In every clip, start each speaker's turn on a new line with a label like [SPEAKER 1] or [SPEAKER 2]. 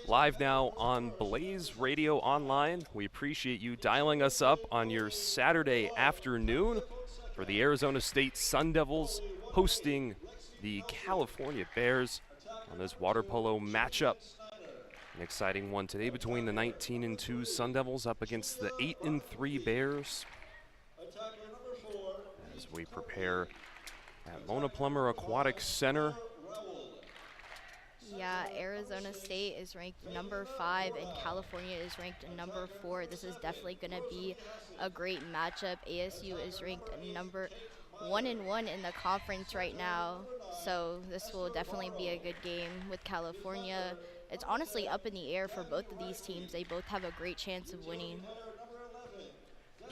[SPEAKER 1] live now on Blaze Radio Online. We appreciate you dialing us up on your Saturday afternoon for the Arizona State Sun Devils hosting the California Bears on this water polo matchup. An exciting one today between the 19-2 Sun Devils up against the 8-3 Bears as we prepare at Mona Plummer Aquatic Center.
[SPEAKER 2] Yeah, Arizona State is ranked number 5 and California is ranked number 4. This is definitely going to be a great matchup. ASU is ranked number 1 in the conference right now, so this will definitely be a good game with California. It's honestly up in the air for both of these teams. They both have a great chance of winning.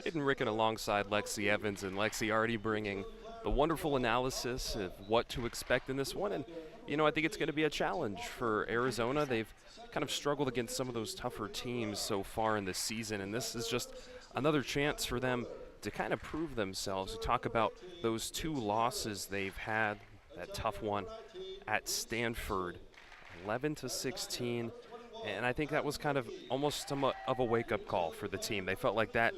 [SPEAKER 1] Jayden Riecken alongside Lexi Evans, and Lexi already bringing the wonderful analysis of what to expect in this one. And you know, I think it's going to be a challenge for Arizona. They've kind of struggled against some of those tougher teams so far in this season, and this is just another chance for them to kind of prove themselves. We talk about those 2 losses they've had, that tough one at Stanford, 11-16, and I think that was kind of almost somewhat of a wake-up call for the team. They felt like that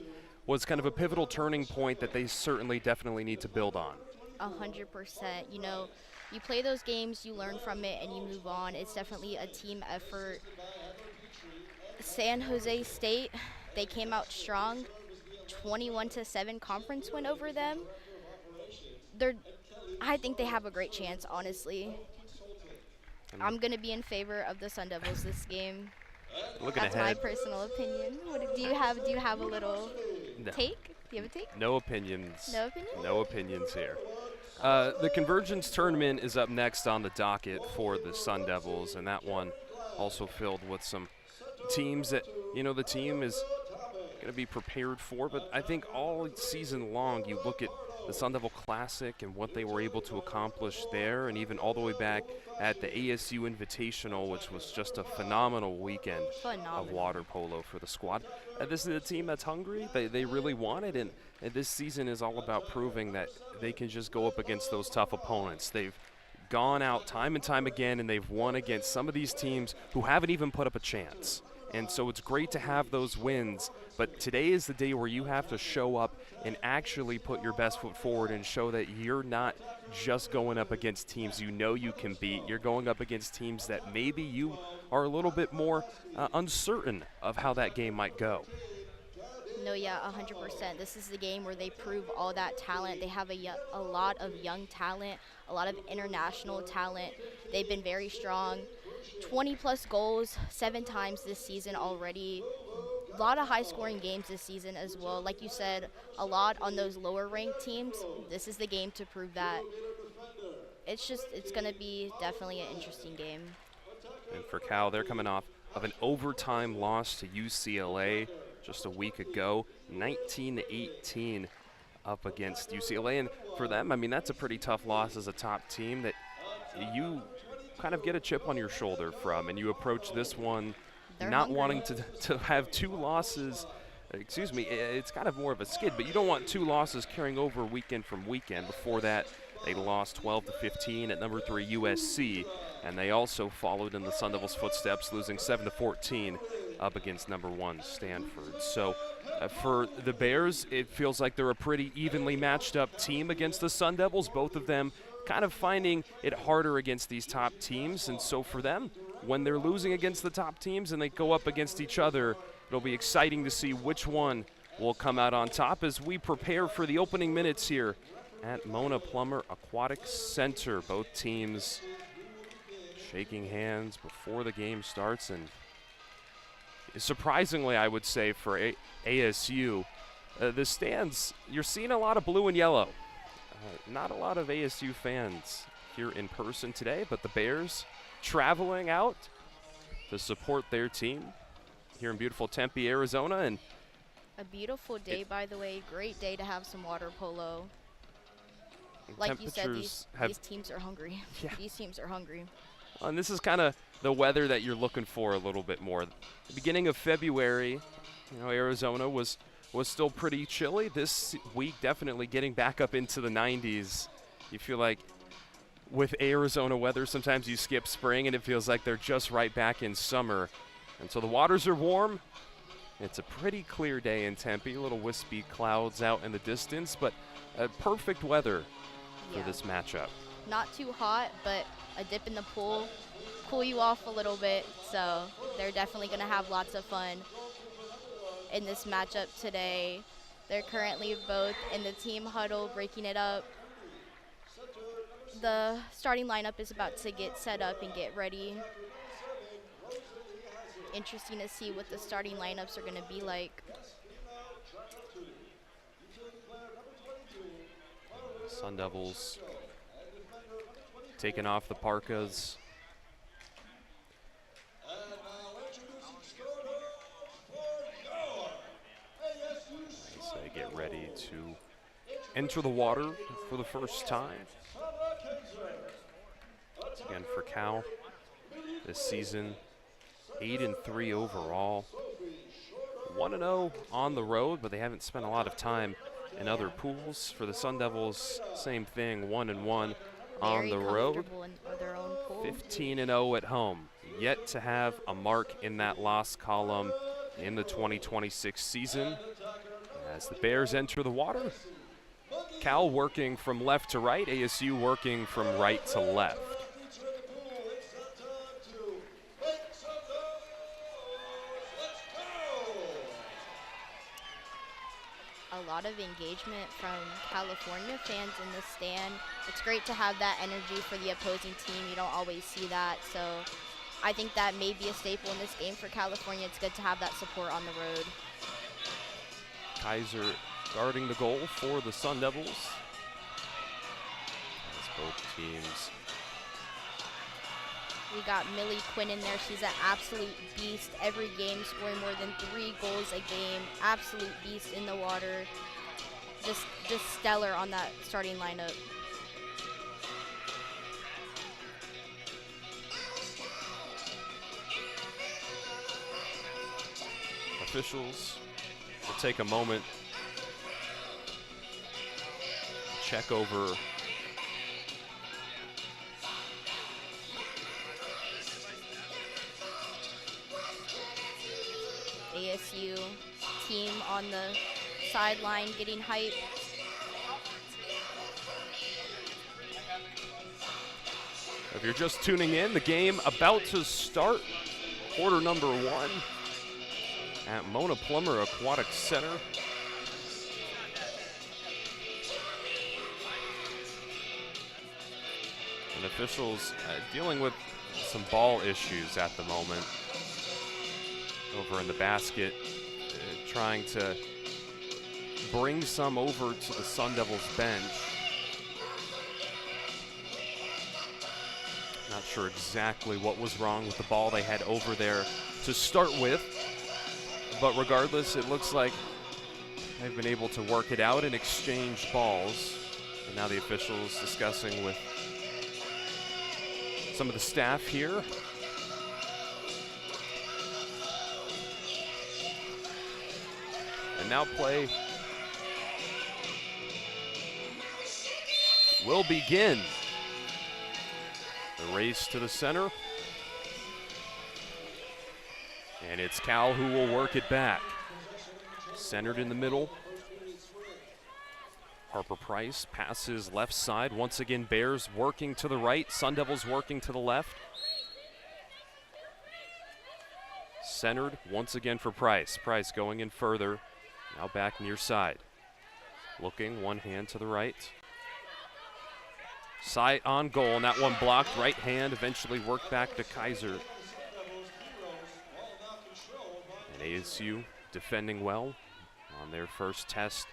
[SPEAKER 1] was kind of a pivotal turning point that they certainly definitely need to build on.
[SPEAKER 2] 100%. You know, you play those games, you learn from it, and you move on. It's definitely a team effort. San Jose State, they came out strong. 21-7 conference win over them. I think they have a great chance, honestly. I'm going to be in favor of the Sun Devils this game.
[SPEAKER 1] Looking
[SPEAKER 2] That's
[SPEAKER 1] ahead.
[SPEAKER 2] my personal opinion. Do you have a little take? Do you have a take?
[SPEAKER 1] No opinions.
[SPEAKER 2] No opinion?
[SPEAKER 1] No opinions here. The Convergence Tournament is up next on the docket for the Sun Devils, and that one also filled with some teams that, you know, the team is going to be prepared for. But I think all season long you look at the Sun Devil Classic and what they were able to accomplish there, and even all the way back at the ASU Invitational, which was just a phenomenal weekend of water polo for the squad. This is a team that's hungry. They really want it, and this season is all about proving that they can just go up against those tough opponents. They've gone out time and time again, and they've won against some of these teams who haven't even put up a chance. And so it's great to have those wins, but today is the day where you have to show up and actually put your best foot forward and show that you're not just going up against teams you know you can beat. You're going up against teams that maybe you are a little bit more uncertain of how that game might go.
[SPEAKER 2] No, yeah, 100%. This is the game where they prove all that talent. They have a lot of young talent, a lot of international talent. They've been very strong. 20-plus goals 7 times this season already. A lot of high-scoring games this season as well. Like you said, a lot on those lower-ranked teams. This is the game to prove that. It's going to be definitely an interesting game.
[SPEAKER 1] And for Cal, they're coming off of an overtime loss to UCLA just a week ago, 19-18 up against UCLA. And for them, I mean, that's a pretty tough loss as a top team that you kind of get a chip on your shoulder from, and you approach this one not wanting to have 2 losses. Excuse me, it's kind of more of a skid, but you don't want 2 losses carrying over weekend from weekend. Before that, they lost 12-15 at number 3 USC, and they also followed in the Sun Devils' footsteps, losing 7-14 up against number 1 Stanford. So for the Bears, it feels like they're a pretty evenly matched up team against the Sun Devils, both of them kind of finding it harder against these top teams. And so for them, when they're losing against the top teams and they go up against each other, it'll be exciting to see which one will come out on top as we prepare for the opening minutes here at Mona Plummer Aquatic Center. Both teams shaking hands before the game starts, and surprisingly, I would say, for ASU, the stands, you're seeing a lot of blue and yellow. Not a lot of ASU fans here in person today, but the Bears traveling out to support their team here in beautiful Tempe, Arizona. And
[SPEAKER 2] a beautiful day, by the way. Great day to have some water polo. Like you said, these teams are hungry. Yeah. These teams are hungry.
[SPEAKER 1] And this is kind of the weather that you're looking for a little bit more. The beginning of February, you know, Arizona was still pretty chilly. This week, definitely getting back up into the 90s. You feel like with Arizona weather, sometimes you skip spring and it feels like they're just right back in summer. And so the waters are warm. It's a pretty clear day in Tempe, a little wispy clouds out in the distance, but perfect weather for this matchup.
[SPEAKER 2] Not too hot, but a dip in the pool, cool you off a little bit. So they're definitely going to have lots of fun in this matchup today. They're currently both in the team huddle, breaking it up. The starting lineup is about to get set up and get ready. Interesting to see what the starting lineups are going to be like.
[SPEAKER 1] Sun Devils taking off the parkas. As they get ready to enter the water for the first time. Once again for Cal this season, 8-3 overall. 1-0 on the road, but they haven't spent a lot of time in other pools. For the Sun Devils, same thing, 1-1 on the road.
[SPEAKER 2] In their own pool.
[SPEAKER 1] 15-0 at home. Yet to have a mark in that loss column in the 2026 season. As the Bears enter the water, Cal working from left to right, ASU working from right to left.
[SPEAKER 2] A lot of engagement from California fans in the stand. It's great to have that energy for the opposing team. You don't always see that, so I think that may be a staple in this game for California. It's good to have that support on the road.
[SPEAKER 1] Kaiser guarding the goal for the Sun Devils. As both teams.
[SPEAKER 2] We got Millie Quinn in there. She's an absolute beast. Every game scoring more than 3 goals a game. Absolute beast in the water. Just stellar on that starting lineup.
[SPEAKER 1] Officials will take a moment to check over
[SPEAKER 2] ASU team on the sideline getting hype.
[SPEAKER 1] If you're just tuning in, the game about to start. Quarter number 1 at Mona Plummer Aquatic Center. And officials dealing with some ball issues at the moment. Over in the basket, trying to bring some over to the Sun Devils bench. Not sure exactly what was wrong with the ball they had over there to start with, but regardless, it looks like they've been able to work it out and exchange balls. And now the officials discussing with some of the staff here. And now play will begin. The race to the center. And it's Cal who will work it back. Centered in the middle. Harper Price passes left side. Once again, Bears working to the right. Sun Devils working to the left. Centered once again for Price. Price going in further. Now back near side. Looking, one hand to the right. Sight on goal, and that one blocked. Right hand eventually worked back to Kaiser. And ASU defending well on their first test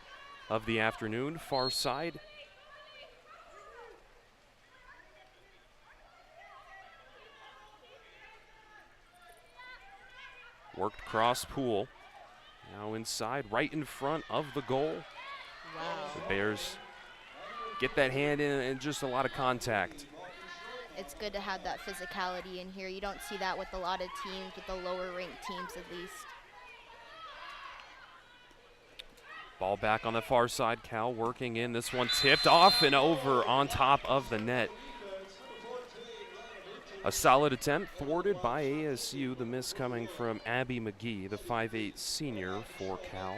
[SPEAKER 1] of the afternoon. Far side. Worked cross pool. Now inside, right in front of the goal.
[SPEAKER 2] Wow.
[SPEAKER 1] The Bears get that hand in and just a lot of contact.
[SPEAKER 2] It's good to have that physicality in here. You don't see that with a lot of teams, with the lower ranked teams at least.
[SPEAKER 1] Ball back on the far side. Cal working in. This one tipped off and over on top of the net. A solid attempt thwarted by ASU, the miss coming from Abby McGee, the 5'8 senior for Cal.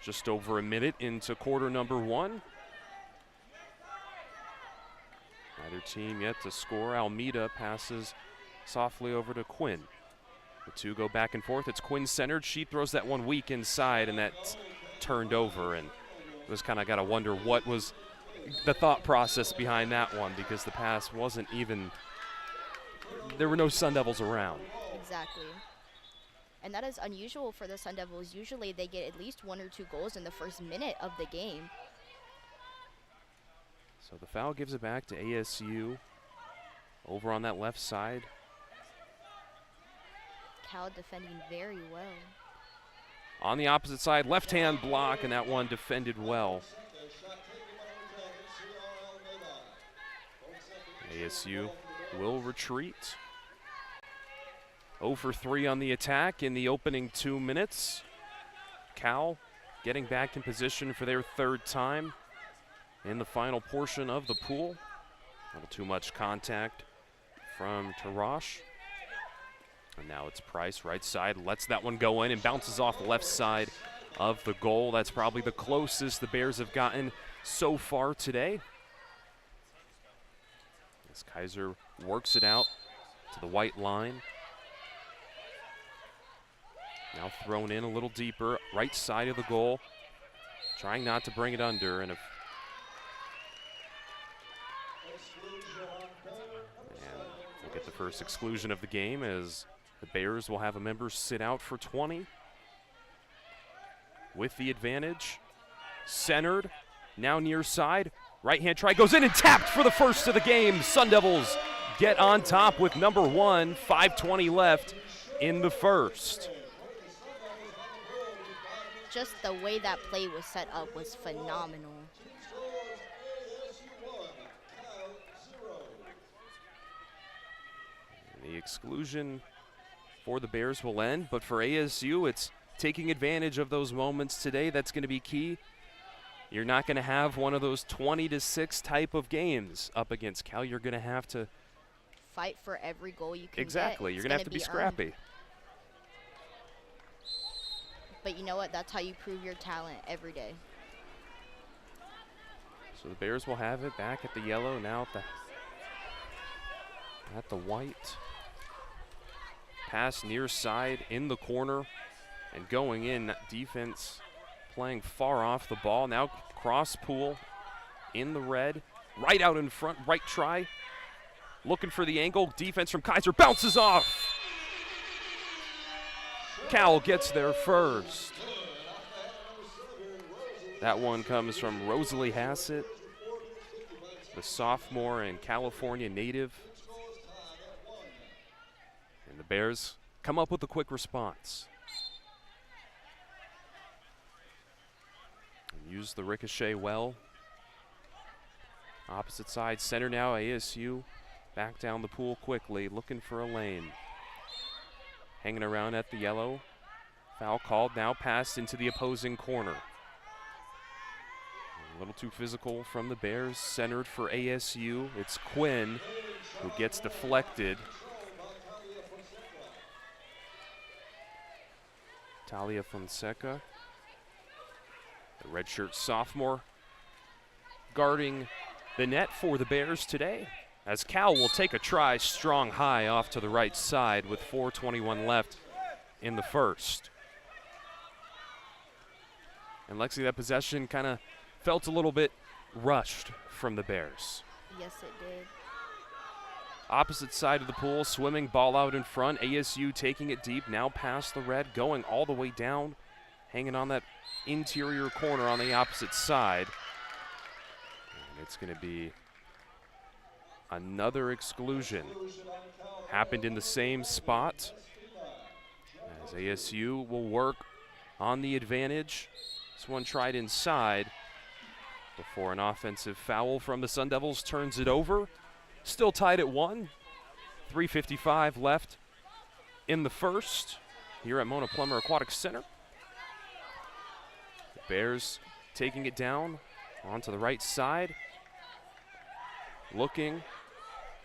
[SPEAKER 1] Just over a minute into quarter number 1. Neither team yet to score. Almeida passes softly over to Quinn. The two go back and forth. It's Quinn centered. She throws that one weak inside, and that's turned over. And it was kind of got to wonder what was the thought process behind that one, because the pass wasn't even, there were no Sun Devils around.
[SPEAKER 2] Exactly. And that is unusual for the Sun Devils. Usually they get at least 1 or 2 goals in the first minute of the game.
[SPEAKER 1] So the foul gives it back to ASU over on that left side.
[SPEAKER 2] Cal defending very well.
[SPEAKER 1] On the opposite side, left-hand block, and that one defended well. ASU will retreat. 0 for 3 on the attack in the opening 2 minutes. Cal getting back in position for their 3rd time in the final portion of the pool. A little too much contact from Tarash. And now it's Price, right side, lets that one go in and bounces off the left side of the goal. That's probably the closest the Bears have gotten so far today. As Kaiser works it out to the white line. Now thrown in a little deeper, right side of the goal. Trying not to bring it under. And we'll get the first exclusion of the game as the Bears will have a member sit out for 20. With the advantage, centered, now near side. Right-hand try goes in and tapped for the first of the game. Sun Devils get on top with number 1, 5:20 left in the first.
[SPEAKER 2] Just the way that play was set up was phenomenal.
[SPEAKER 1] The exclusion for the Bears will end, but for ASU, it's taking advantage of those moments today. That's going to be key. You're not going to have one of those 20-6 type of games up against Cal. You're going to have to
[SPEAKER 2] fight for every goal you can
[SPEAKER 1] exactly.
[SPEAKER 2] get.
[SPEAKER 1] You're going to have to be scrappy.
[SPEAKER 2] Earned. But you know what? That's how you prove your talent every day.
[SPEAKER 1] So the Bears will have it back at the yellow, now at the white. Pass near side in the corner and going in. Defense playing far off the ball. Now cross pool in the red. Right out in front, right try. Looking for the angle. Defense from Kaiser bounces off. Cal gets there first. That one comes from Rosalie Hassett, the sophomore and California native. And the Bears come up with a quick response. And use the ricochet well. Opposite side, center now, ASU. Back down the pool quickly, looking for a lane. Hanging around at the yellow. Foul called, now passed into the opposing corner. A little too physical from the Bears, centered for ASU. It's Quinn who gets deflected. Talia Fonseca, the redshirt sophomore, guarding the net for the Bears today, as Cal will take a try strong high off to the right side with 4:21 left in the first. And Lexi, that possession kind of felt a little bit rushed from the Bears.
[SPEAKER 2] Yes, it did.
[SPEAKER 1] Opposite side of the pool, swimming ball out in front. ASU taking it deep, now past the red, going all the way down, hanging on that interior corner on the opposite side. And it's going to be another exclusion. Happened in the same spot, as ASU will work on the advantage. This one tried inside before an offensive foul from the Sun Devils turns it over. Still tied at 1. 3:55 left in the first here at Mona Plummer Aquatic Center. The Bears taking it down onto the right side. Looking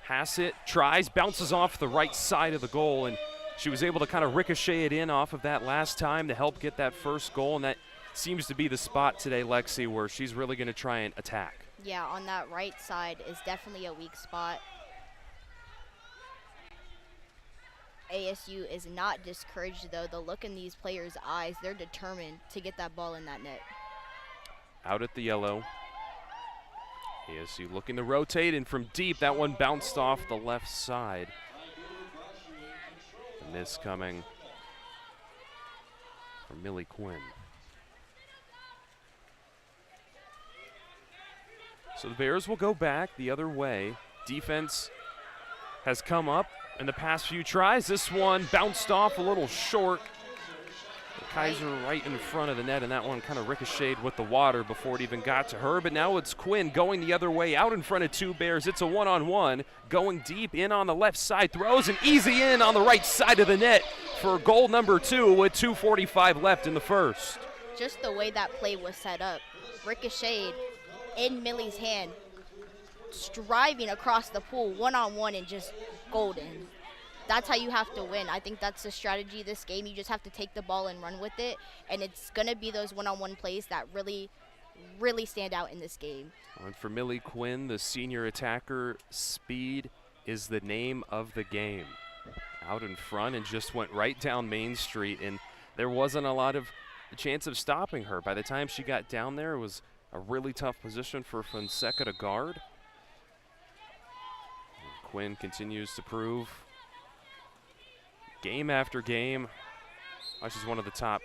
[SPEAKER 1] Has it, tries, bounces off the right side of the goal, and she was able to kind of ricochet it in off of that last time to help get that first goal, and that seems to be the spot today, Lexi, where she's really going to try and attack.
[SPEAKER 2] Yeah, on that right side is definitely a weak spot. ASU is not discouraged, though. The look in these players' eyes, they're determined to get that ball in that net.
[SPEAKER 1] Out at the yellow. ASU looking to rotate, and from deep, that one bounced off the left side. The miss coming from Millie Quinn. So the Bears will go back the other way. Defense has come up in the past few tries. This one bounced off a little short. Kaiser right in front of the net, and that one kind of ricocheted with the water before it even got to her. But now it's Quinn going the other way out in front of two Bears. It's a one-on-one, going deep in on the left side, throws an easy in on the right side of the net for goal number 2 with 2:45 left in the first.
[SPEAKER 2] Just the way that play was set up, ricocheted in Millie's hand, striving across the pool one-on-one and just golden. That's how you have to win. I think that's the strategy this game. You just have to take the ball and run with it, and it's going to be those one-on-one plays that really, really stand out in this game.
[SPEAKER 1] And for Millie Quinn, the senior attacker, speed is the name of the game. Out in front and just went right down Main Street, and there wasn't a lot of chance of stopping her. By the time she got down there, it was a really tough position for Fonseca to guard. And Quinn continues to prove game after game, she's one of the top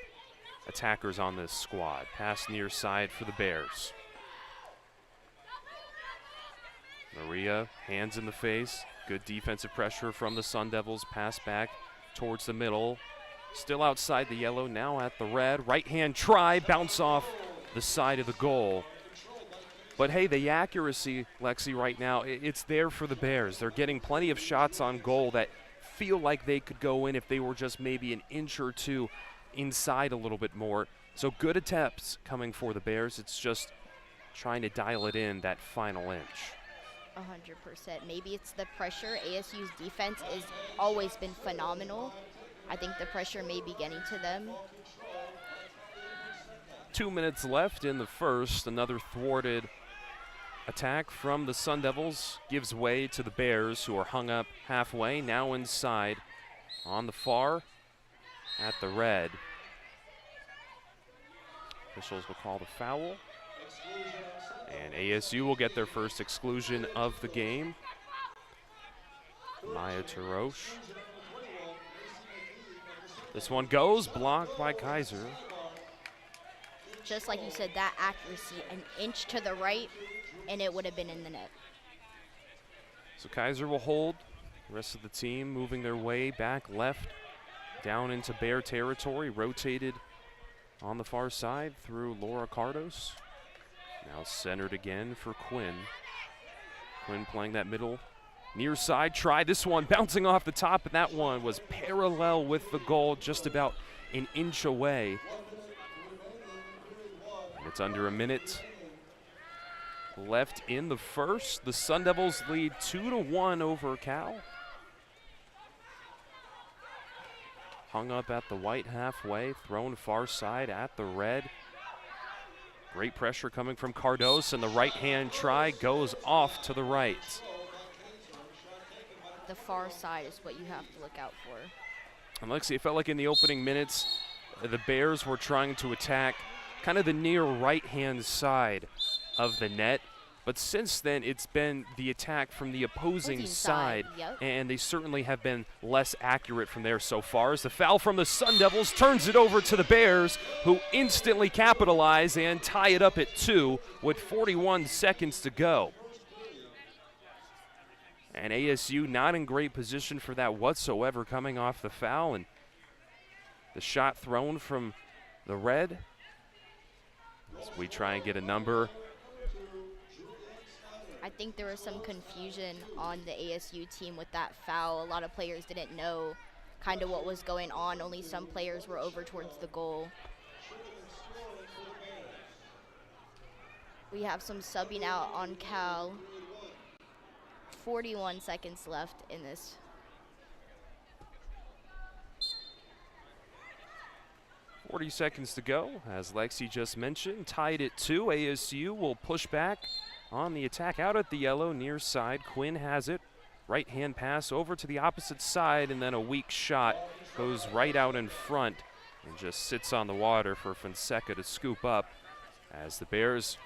[SPEAKER 1] attackers on this squad. Pass near side for the Bears. Maria, hands in the face. Good defensive pressure from the Sun Devils. Pass back towards the middle. Still outside the yellow, now at the red. Right hand try, bounce off the side of the goal. But hey, the accuracy, Lexi, right now, it's there for the Bears. They're getting plenty of shots on goal that feel like they could go in if they were just maybe an inch or two inside a little bit more. So good attempts coming for the Bears. It's just trying to dial it in that final inch.
[SPEAKER 2] 100%. Maybe it's the pressure. ASU's defense has always been phenomenal. I think the pressure may be getting to them.
[SPEAKER 1] 2 minutes left in the first. Another thwarted attack from the Sun Devils gives way to the Bears, who are hung up halfway, now inside on the far at the red. Officials will call the foul, and ASU will get their first exclusion of the game. Maya Tarosh. This one goes, blocked by Kaiser.
[SPEAKER 2] Just like you said, that accuracy, an inch to the right, and it would have been in the net.
[SPEAKER 1] So Kaiser will hold. The rest of the team moving their way back left, down into Bear territory, rotated on the far side through Laura Cardos. Now centered again for Quinn. Quinn playing that middle near side try. This one bouncing off the top, and that one was parallel with the goal, just about an inch away. And it's under a minute left in the first. The Sun Devils lead 2-1 over Cal. Hung up at the white halfway, thrown far side at the red. Great pressure coming from Cardos, and the right-hand try goes off to the right.
[SPEAKER 2] The far side is what you have to look out for.
[SPEAKER 1] And Lexi, it felt like in the opening minutes, the Bears were trying to attack kind of the near right-hand side of the net. But since then, it's been the attack from the opposing side,
[SPEAKER 2] yep.
[SPEAKER 1] And they certainly have been less accurate from there so far. As the foul from the Sun Devils turns it over to the Bears, who instantly capitalize and tie it up at 2 with 41 seconds to go. And ASU not in great position for that whatsoever, coming off the foul, and the shot thrown from the red. As we try and get a number.
[SPEAKER 2] I think there was some confusion on the ASU team with that foul. A lot of players didn't know kind of what was going on. Only some players were over towards the goal. We have some subbing out on Cal. 41 seconds left in this.
[SPEAKER 1] .40 seconds to go, as Lexi just mentioned, tied at 2. ASU will push back on the attack out at the yellow near side. Quinn has it. Right hand pass over to the opposite side, and then a weak shot goes right out in front and just sits on the water for Fonseca to scoop up, as the Bears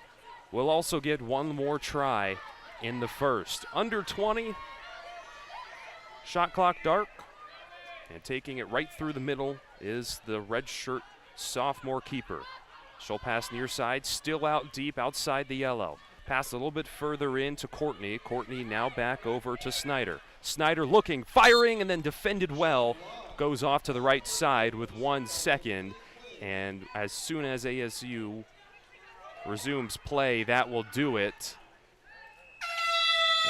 [SPEAKER 1] will also get one more try in the first. Under 20, shot clock dark, and taking it right through the middle is the red shirt sophomore keeper. She'll pass near side, still out deep outside the yellow. Pass a little bit further in to Courtney. Courtney now back over to Snyder. Snyder looking, firing, and then defended well. Goes off to the right side with 1 second. And as soon as ASU resumes play, that will do it.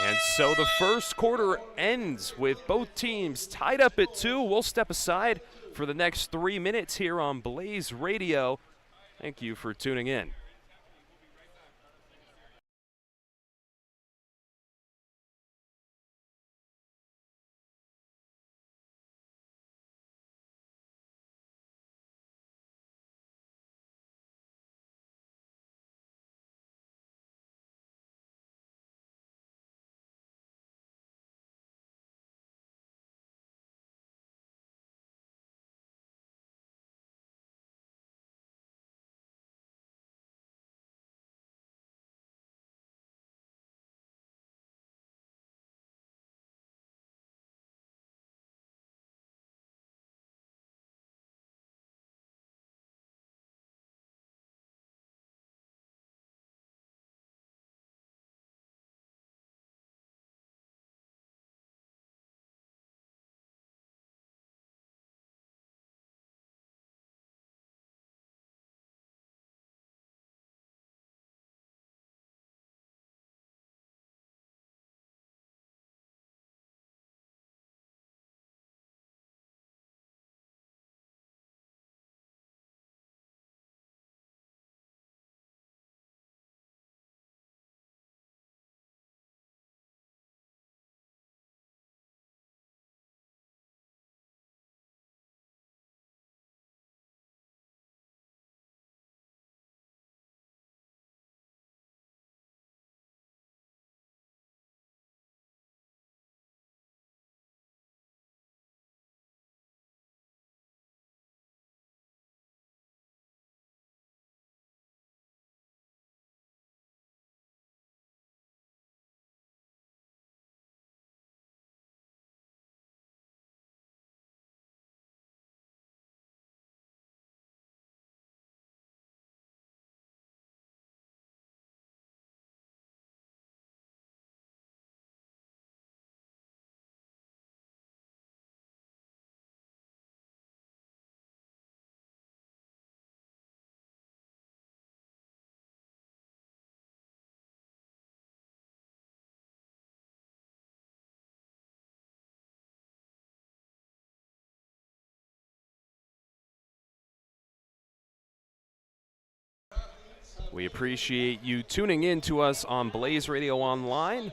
[SPEAKER 1] And so the first quarter ends with both teams tied up at 2. We'll step aside for the next 3 minutes here on Blaze Radio. Thank you for tuning in. We appreciate you tuning in to us on Blaze Radio Online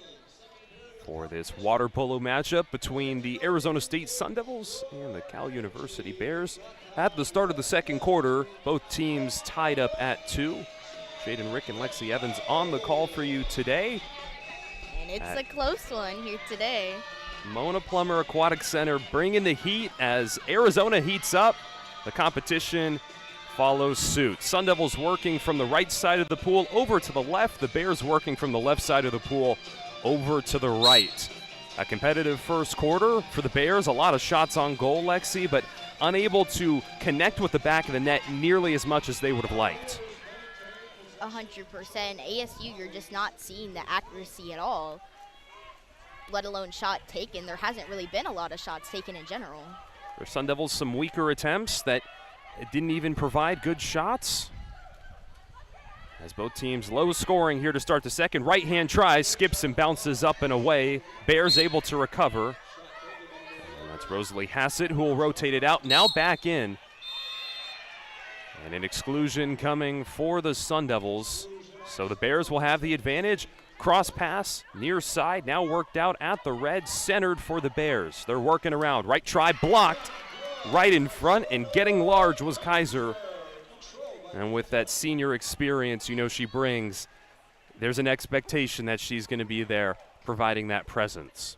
[SPEAKER 1] for this water polo matchup between the Arizona State Sun Devils and the Cal University Bears. At the start of the second quarter, both teams tied up at 2. Jayden, Riecken, and Lexi Evans on the call for you today.
[SPEAKER 2] And it's a close one here today.
[SPEAKER 1] Mona Plummer Aquatic Center bringing the heat as Arizona heats up. The competition follows suit. Sun Devils working from the right side of the pool over to the left. The Bears working from the left side of the pool over to the right. A competitive first quarter for the Bears. A lot of shots on goal, Lexi, but unable to connect with the back of the net nearly as much as they would have liked.
[SPEAKER 2] 100%. ASU, you're just not seeing the accuracy at all, let alone shot taken. There hasn't really been a lot of shots taken in general.
[SPEAKER 1] For Sun Devils, some weaker attempts that didn't even provide good shots. As both teams low scoring here to start the second. Right hand try, skips and bounces up and away. Bears able to recover. And that's Rosalie Hassett who will rotate it out. Now back in. And an exclusion coming for the Sun Devils. So the Bears will have the advantage Cross pass, near side, now worked out at the red, centered for the Bears. They're working around. Right try blocked, right in front, and getting large was Kaiser. And with that senior experience, you know, she brings, there's an expectation that she's going to be there providing that presence.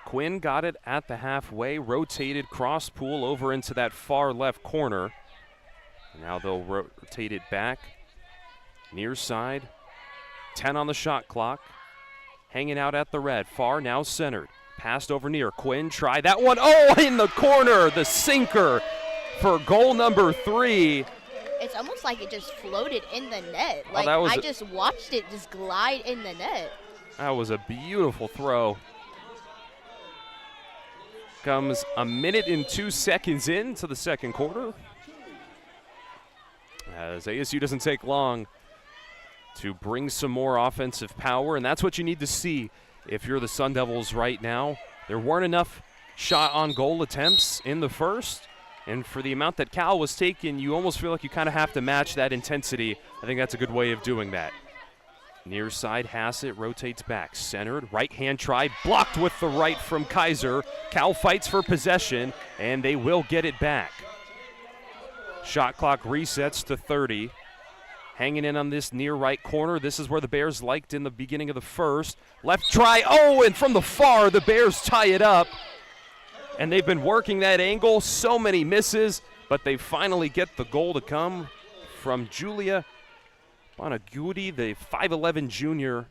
[SPEAKER 1] Quinn got it at the halfway, rotated cross pool over into that far left corner. Now they'll rotate it back, near side. 10 on the shot clock. Hanging out at the red. Far now centered. Passed over near. Quinn try that one. Oh, in the corner. The sinker for goal number 3.
[SPEAKER 2] It's almost like it just floated in the net.
[SPEAKER 1] Oh,
[SPEAKER 2] Like, I just watched it just glide in the net.
[SPEAKER 1] That was a beautiful throw. Comes a minute and 2 seconds into the second quarter. As ASU doesn't take long to bring some more offensive power, and that's what you need to see if you're the Sun Devils right now. There weren't enough shot on goal attempts in the first, and for the amount that Cal was taking, you almost feel like you kind of have to match that intensity. I think that's a good way of doing that. Near side, Hassett rotates back, centered, right hand try, blocked with the right from Kaiser. Cal fights for possession, and they will get it back. Shot clock resets to 30. Hanging in on this near right corner. This is where the Bears liked in the beginning of the first. Left try, oh, and from the far, the Bears tie it up. And they've been working that angle, so many misses, but they finally get the goal to come from Julia Bonagudi, the 5'11 junior,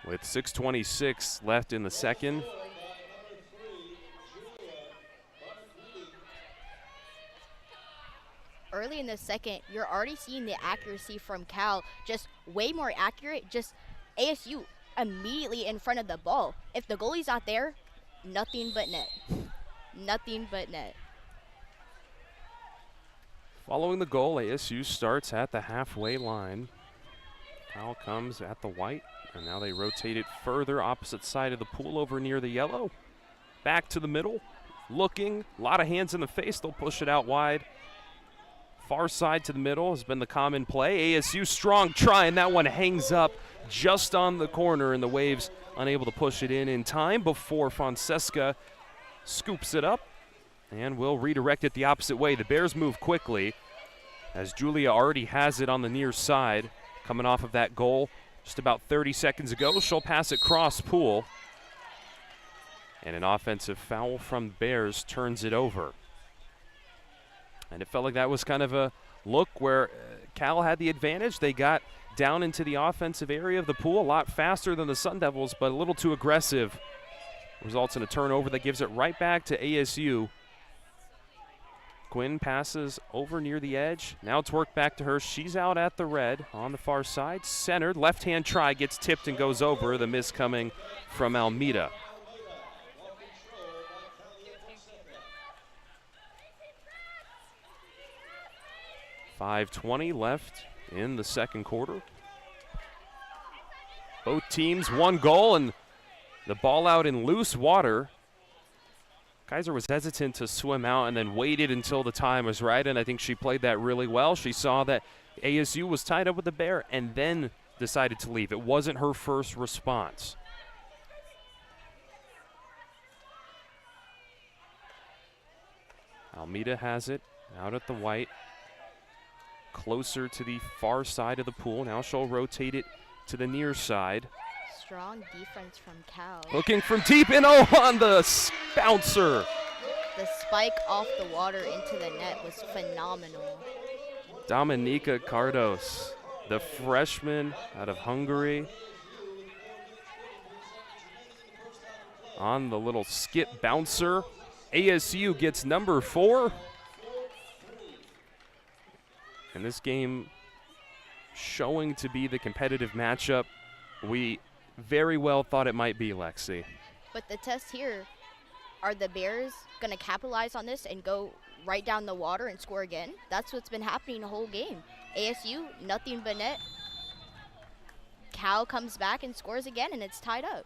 [SPEAKER 1] with 6:26 left in the second.
[SPEAKER 2] Early in the second, you're already seeing the accuracy from Cal, just way more accurate, just ASU immediately in front of the ball. If the goalie's not there, nothing but net. Nothing but net.
[SPEAKER 1] Following the goal, ASU starts at the halfway line. Foul comes at the white, and now they rotate it further opposite side of the pool over near the yellow. Back to the middle, looking, a lot of hands in the face, they'll push it out wide. Far side to the middle has been the common play. ASU strong try, and that one hangs up just on the corner, and the Waves unable to push it in time before Fonseca scoops it up and will redirect it the opposite way. The Bears move quickly as Julia already has it on the near side. Coming off of that goal just about 30 seconds ago, she'll pass it cross pool. And an offensive foul from Bears turns it over. And it felt like that was kind of a look where Cal had the advantage. They got down into the offensive area of the pool a lot faster than the Sun Devils, but a little too aggressive. Results in a turnover that gives it right back to ASU. Quinn passes over near the edge. Now it's worked back to her. She's out at the red on the far side. Centered, left-hand try, gets tipped and goes over. The miss coming from Almeida. .5:20 left in the second quarter. Both teams one goal, and the ball out in loose water. Kaiser was hesitant to swim out and then waited until the time was right, and I think she played that really well. She saw that ASU was tied up with the Bear and then decided to leave. It wasn't her first response. Almeida has it out at the white. Closer to the far side of the pool. Now she'll rotate it to the near side.
[SPEAKER 2] Strong defense from Cal.
[SPEAKER 1] Looking from deep and on the bouncer.
[SPEAKER 2] The spike off the water into the net was phenomenal.
[SPEAKER 1] Dominika Cardos, the freshman out of Hungary. On the little skip bouncer. ASU gets number 4. And this game showing to be the competitive matchup we very well thought it might be, Lexi.
[SPEAKER 2] But the test here, are the Bears going to capitalize on this and go right down the water and score again? That's what's been happening the whole game. ASU, nothing but net. Cal comes back and scores again, and it's tied up.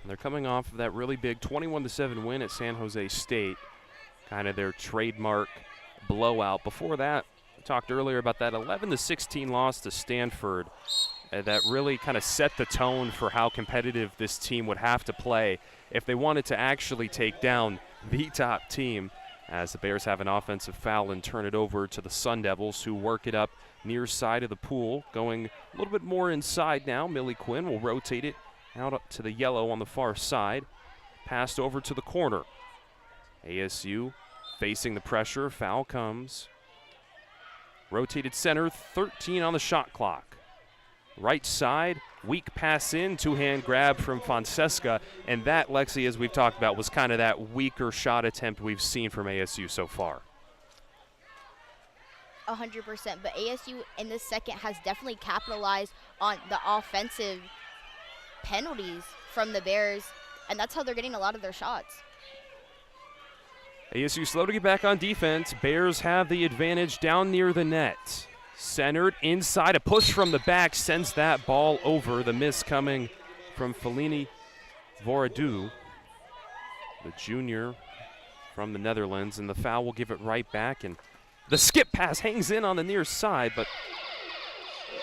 [SPEAKER 1] They're coming off of that really big 21-7 win at San Jose State, kind of their trademark blowout. Before that, we talked earlier about that 11-16 loss to Stanford. that really kind of set the tone for how competitive this team would have to play if they wanted to actually take down the top team, as the Bears have an offensive foul and turn it over to the Sun Devils, who work it up near side of the pool, going a little bit more inside now. Millie Quinn will rotate it out up to the yellow on the far side. Passed over to the corner. ASU facing the pressure. Foul comes. Rotated center, 13 on the shot clock. Right side, weak pass in, two-hand grab from Fonseca, and that, Lexi, as we've talked about, was kind of that weaker shot attempt we've seen from ASU so far.
[SPEAKER 2] 100%, but ASU in this second has definitely capitalized on the offensive penalties from the Bears, and that's how they're getting a lot of their shots.
[SPEAKER 1] ASU slow to get back on defense. Bears have the advantage down near the net. Centered inside, a push from the back sends that ball over. The miss coming from Feline Voradou, the junior from the Netherlands, and the foul will give it right back. And the skip pass hangs in on the near side, but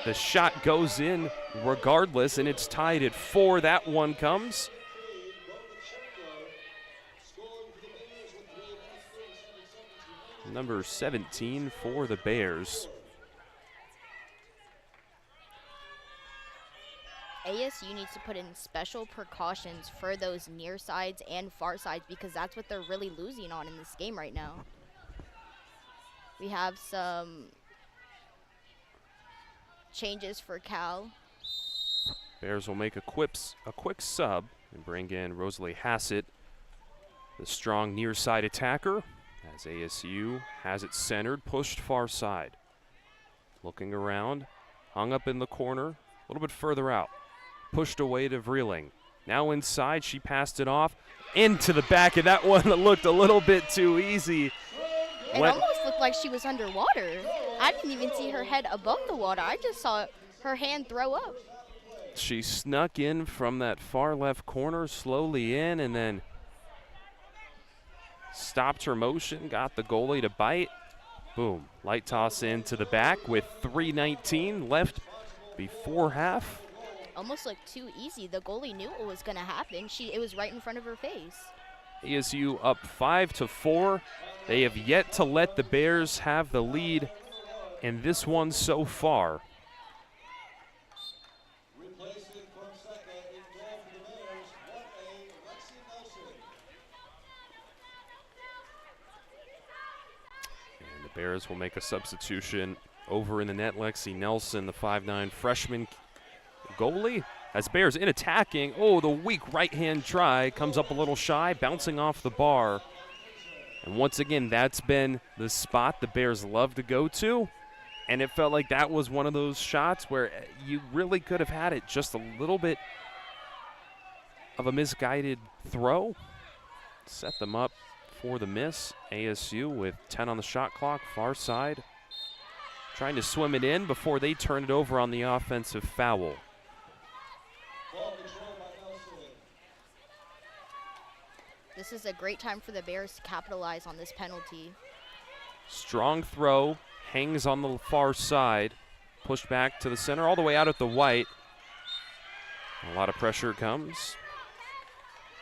[SPEAKER 1] the shot goes in regardless, and it's tied at 4. That one comes. Number 17 for the Bears.
[SPEAKER 2] ASU needs to put in special precautions for those near sides and far sides, because that's what they're really losing on in this game right now. We have some changes for Cal.
[SPEAKER 1] Bears will make a quick sub and bring in Rosalie Hassett, the strong near side attacker, as ASU has it centered, pushed far side. Looking around, hung up in the corner, a little bit further out. Pushed away to Riecken. Now inside, she passed it off into the back, and that one looked a little bit too easy.
[SPEAKER 2] It almost looked like she was underwater. I didn't even see her head above the water. I just saw her hand throw up.
[SPEAKER 1] She snuck in from that far left corner, slowly in, and then stopped her motion, got the goalie to bite. Boom. Light toss into the back with 3:19 left before half.
[SPEAKER 2] Almost looked too easy. The goalie knew what was going to happen. It was right in front of her face.
[SPEAKER 1] ASU up 5-4. They have yet to let the Bears have the lead in this one so far. And the Bears will make a substitution over in the net. Lexi Nelson, the 5'9" freshman goalie, as Bears in attacking. Oh, the weak right-hand try comes up a little shy, bouncing off the bar. And once again, that's been the spot the Bears love to go to. And it felt like that was one of those shots where you really could have had it just a little bit of a misguided throw. Set them up for the miss. ASU with 10 on the shot clock, far side. Trying to swim it in before they turn it over on the offensive foul.
[SPEAKER 2] This is a great time for the Bears to capitalize on this penalty.
[SPEAKER 1] Strong throw, hangs on the far side, pushed back to the center, all the way out at the white. A lot of pressure comes.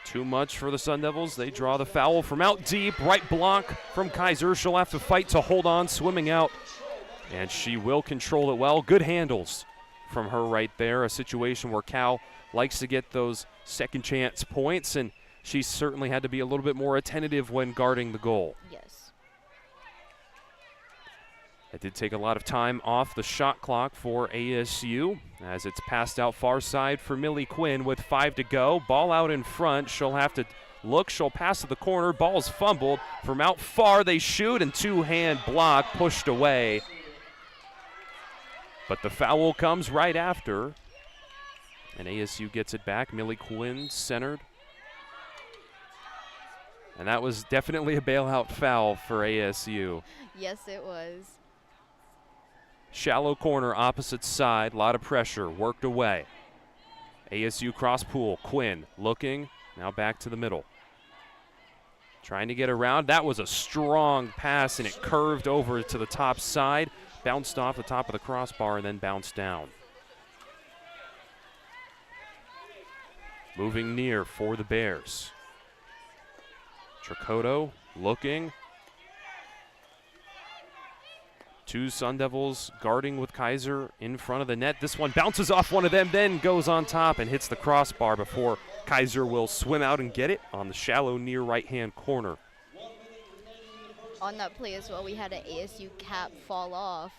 [SPEAKER 1] Too much for the Sun Devils. They draw the foul from out deep. Right block from Kaiser. She'll have to fight to hold on, swimming out. And she will control it well. Good handles from her right there. A situation where Cal likes to get those second chance points, and she certainly had to be a little bit more attentive when guarding the goal.
[SPEAKER 2] Yes.
[SPEAKER 1] It did take a lot of time off the shot clock for ASU, as it's passed out far side for Millie Quinn with 5 to go. Ball out in front. She'll have to look. She'll pass to the corner. Ball's fumbled. From out far, they shoot, and two-hand block pushed away. But the foul comes right after, and ASU gets it back. Millie Quinn centered. And that was definitely a bailout foul for ASU.
[SPEAKER 2] Yes, it was.
[SPEAKER 1] Shallow corner, opposite side, a lot of pressure, worked away. ASU cross pool, Quinn looking, now back to the middle. Trying to get around. That was a strong pass, and it curved over to the top side, bounced off the top of the crossbar, and then bounced down. moving near for the Bears. Tricoto looking. Two Sun Devils guarding with Kaiser in front of the net. This one bounces off one of them, then goes on top and hits the crossbar before Kaiser will swim out and get it on the shallow near right-hand corner.
[SPEAKER 2] On that play as well, we had an ASU cap fall off.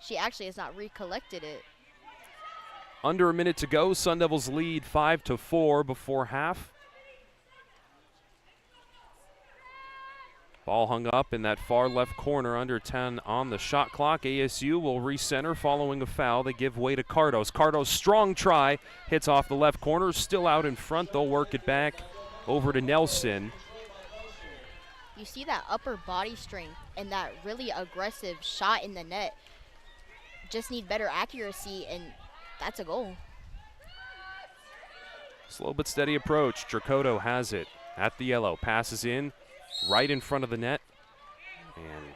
[SPEAKER 2] She actually has not recollected it.
[SPEAKER 1] Under a minute to go, Sun Devils lead 5-4 before half. Ball hung up in that far left corner, under 10 on the shot clock. ASU will recenter following a foul. They give way to Cardos. Cardos, strong try, hits off the left corner, still out in front. They'll work it back over to Nelson.
[SPEAKER 2] You see that upper body strength and that really aggressive shot in the net. Just need better accuracy, and that's a goal.
[SPEAKER 1] Slow but steady approach. Tricoto has it at the yellow. Passes in right in front of the net. And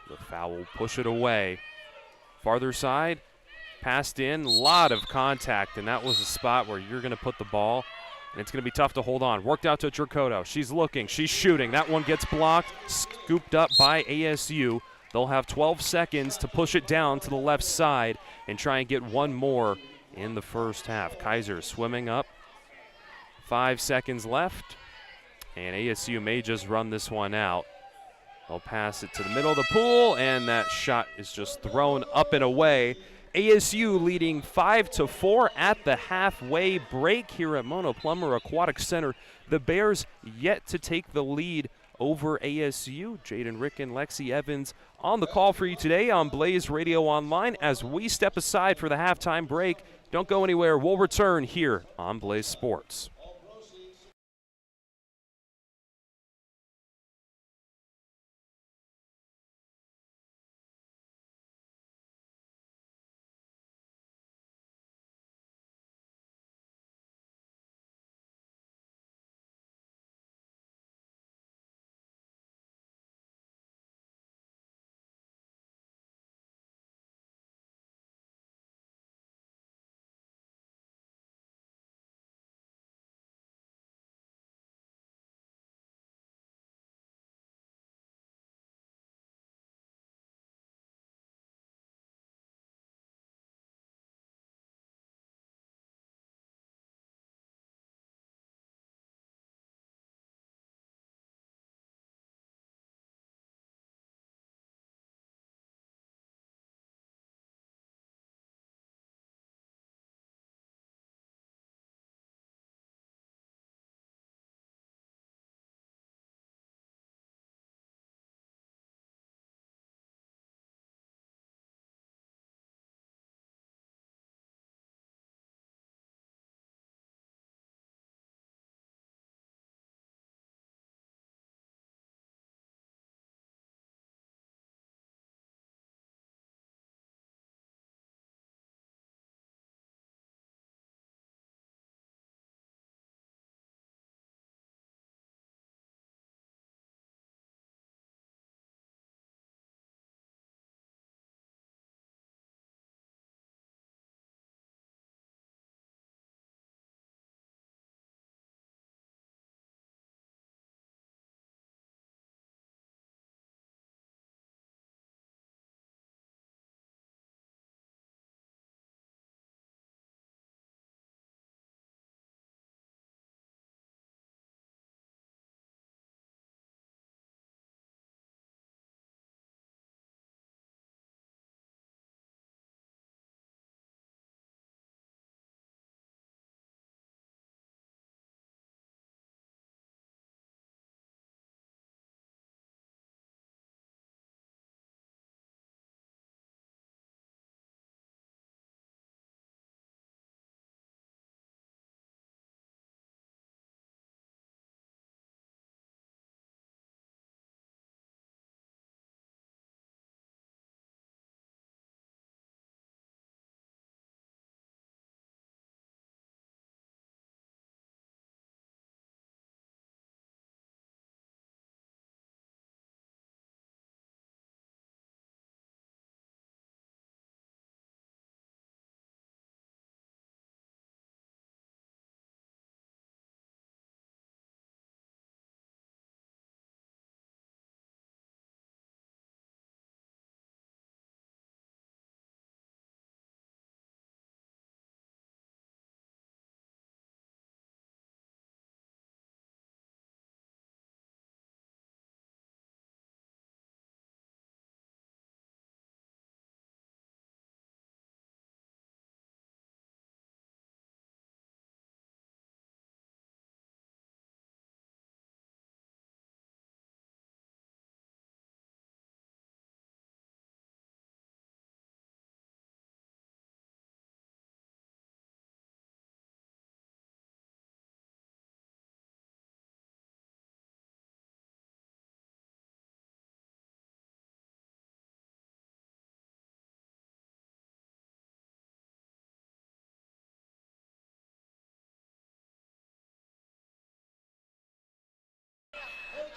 [SPEAKER 1] the foul will push it away. Farther side, passed in, a lot of contact, and that was a spot where you're going to put the ball, and it's going to be tough to hold on. Worked out to Tricoto. She's looking, she's shooting. That one gets blocked, scooped up by ASU. They'll have 12 seconds to push it down to the left side and try and get one more in the first half. Kaiser swimming up. 5 seconds left, and ASU may just run this one out. They'll pass it to the middle of the pool, and that shot is just thrown up and away. ASU leading 5-4 at the halfway break here at Mono Plummer Aquatic Center. The Bears yet to take the lead over ASU. Jayden, Riecken, Lexi, Evans on the call for you today on Blaze Radio Online as we step aside for the halftime break. Don't go anywhere. We'll return here on Blaze Sports.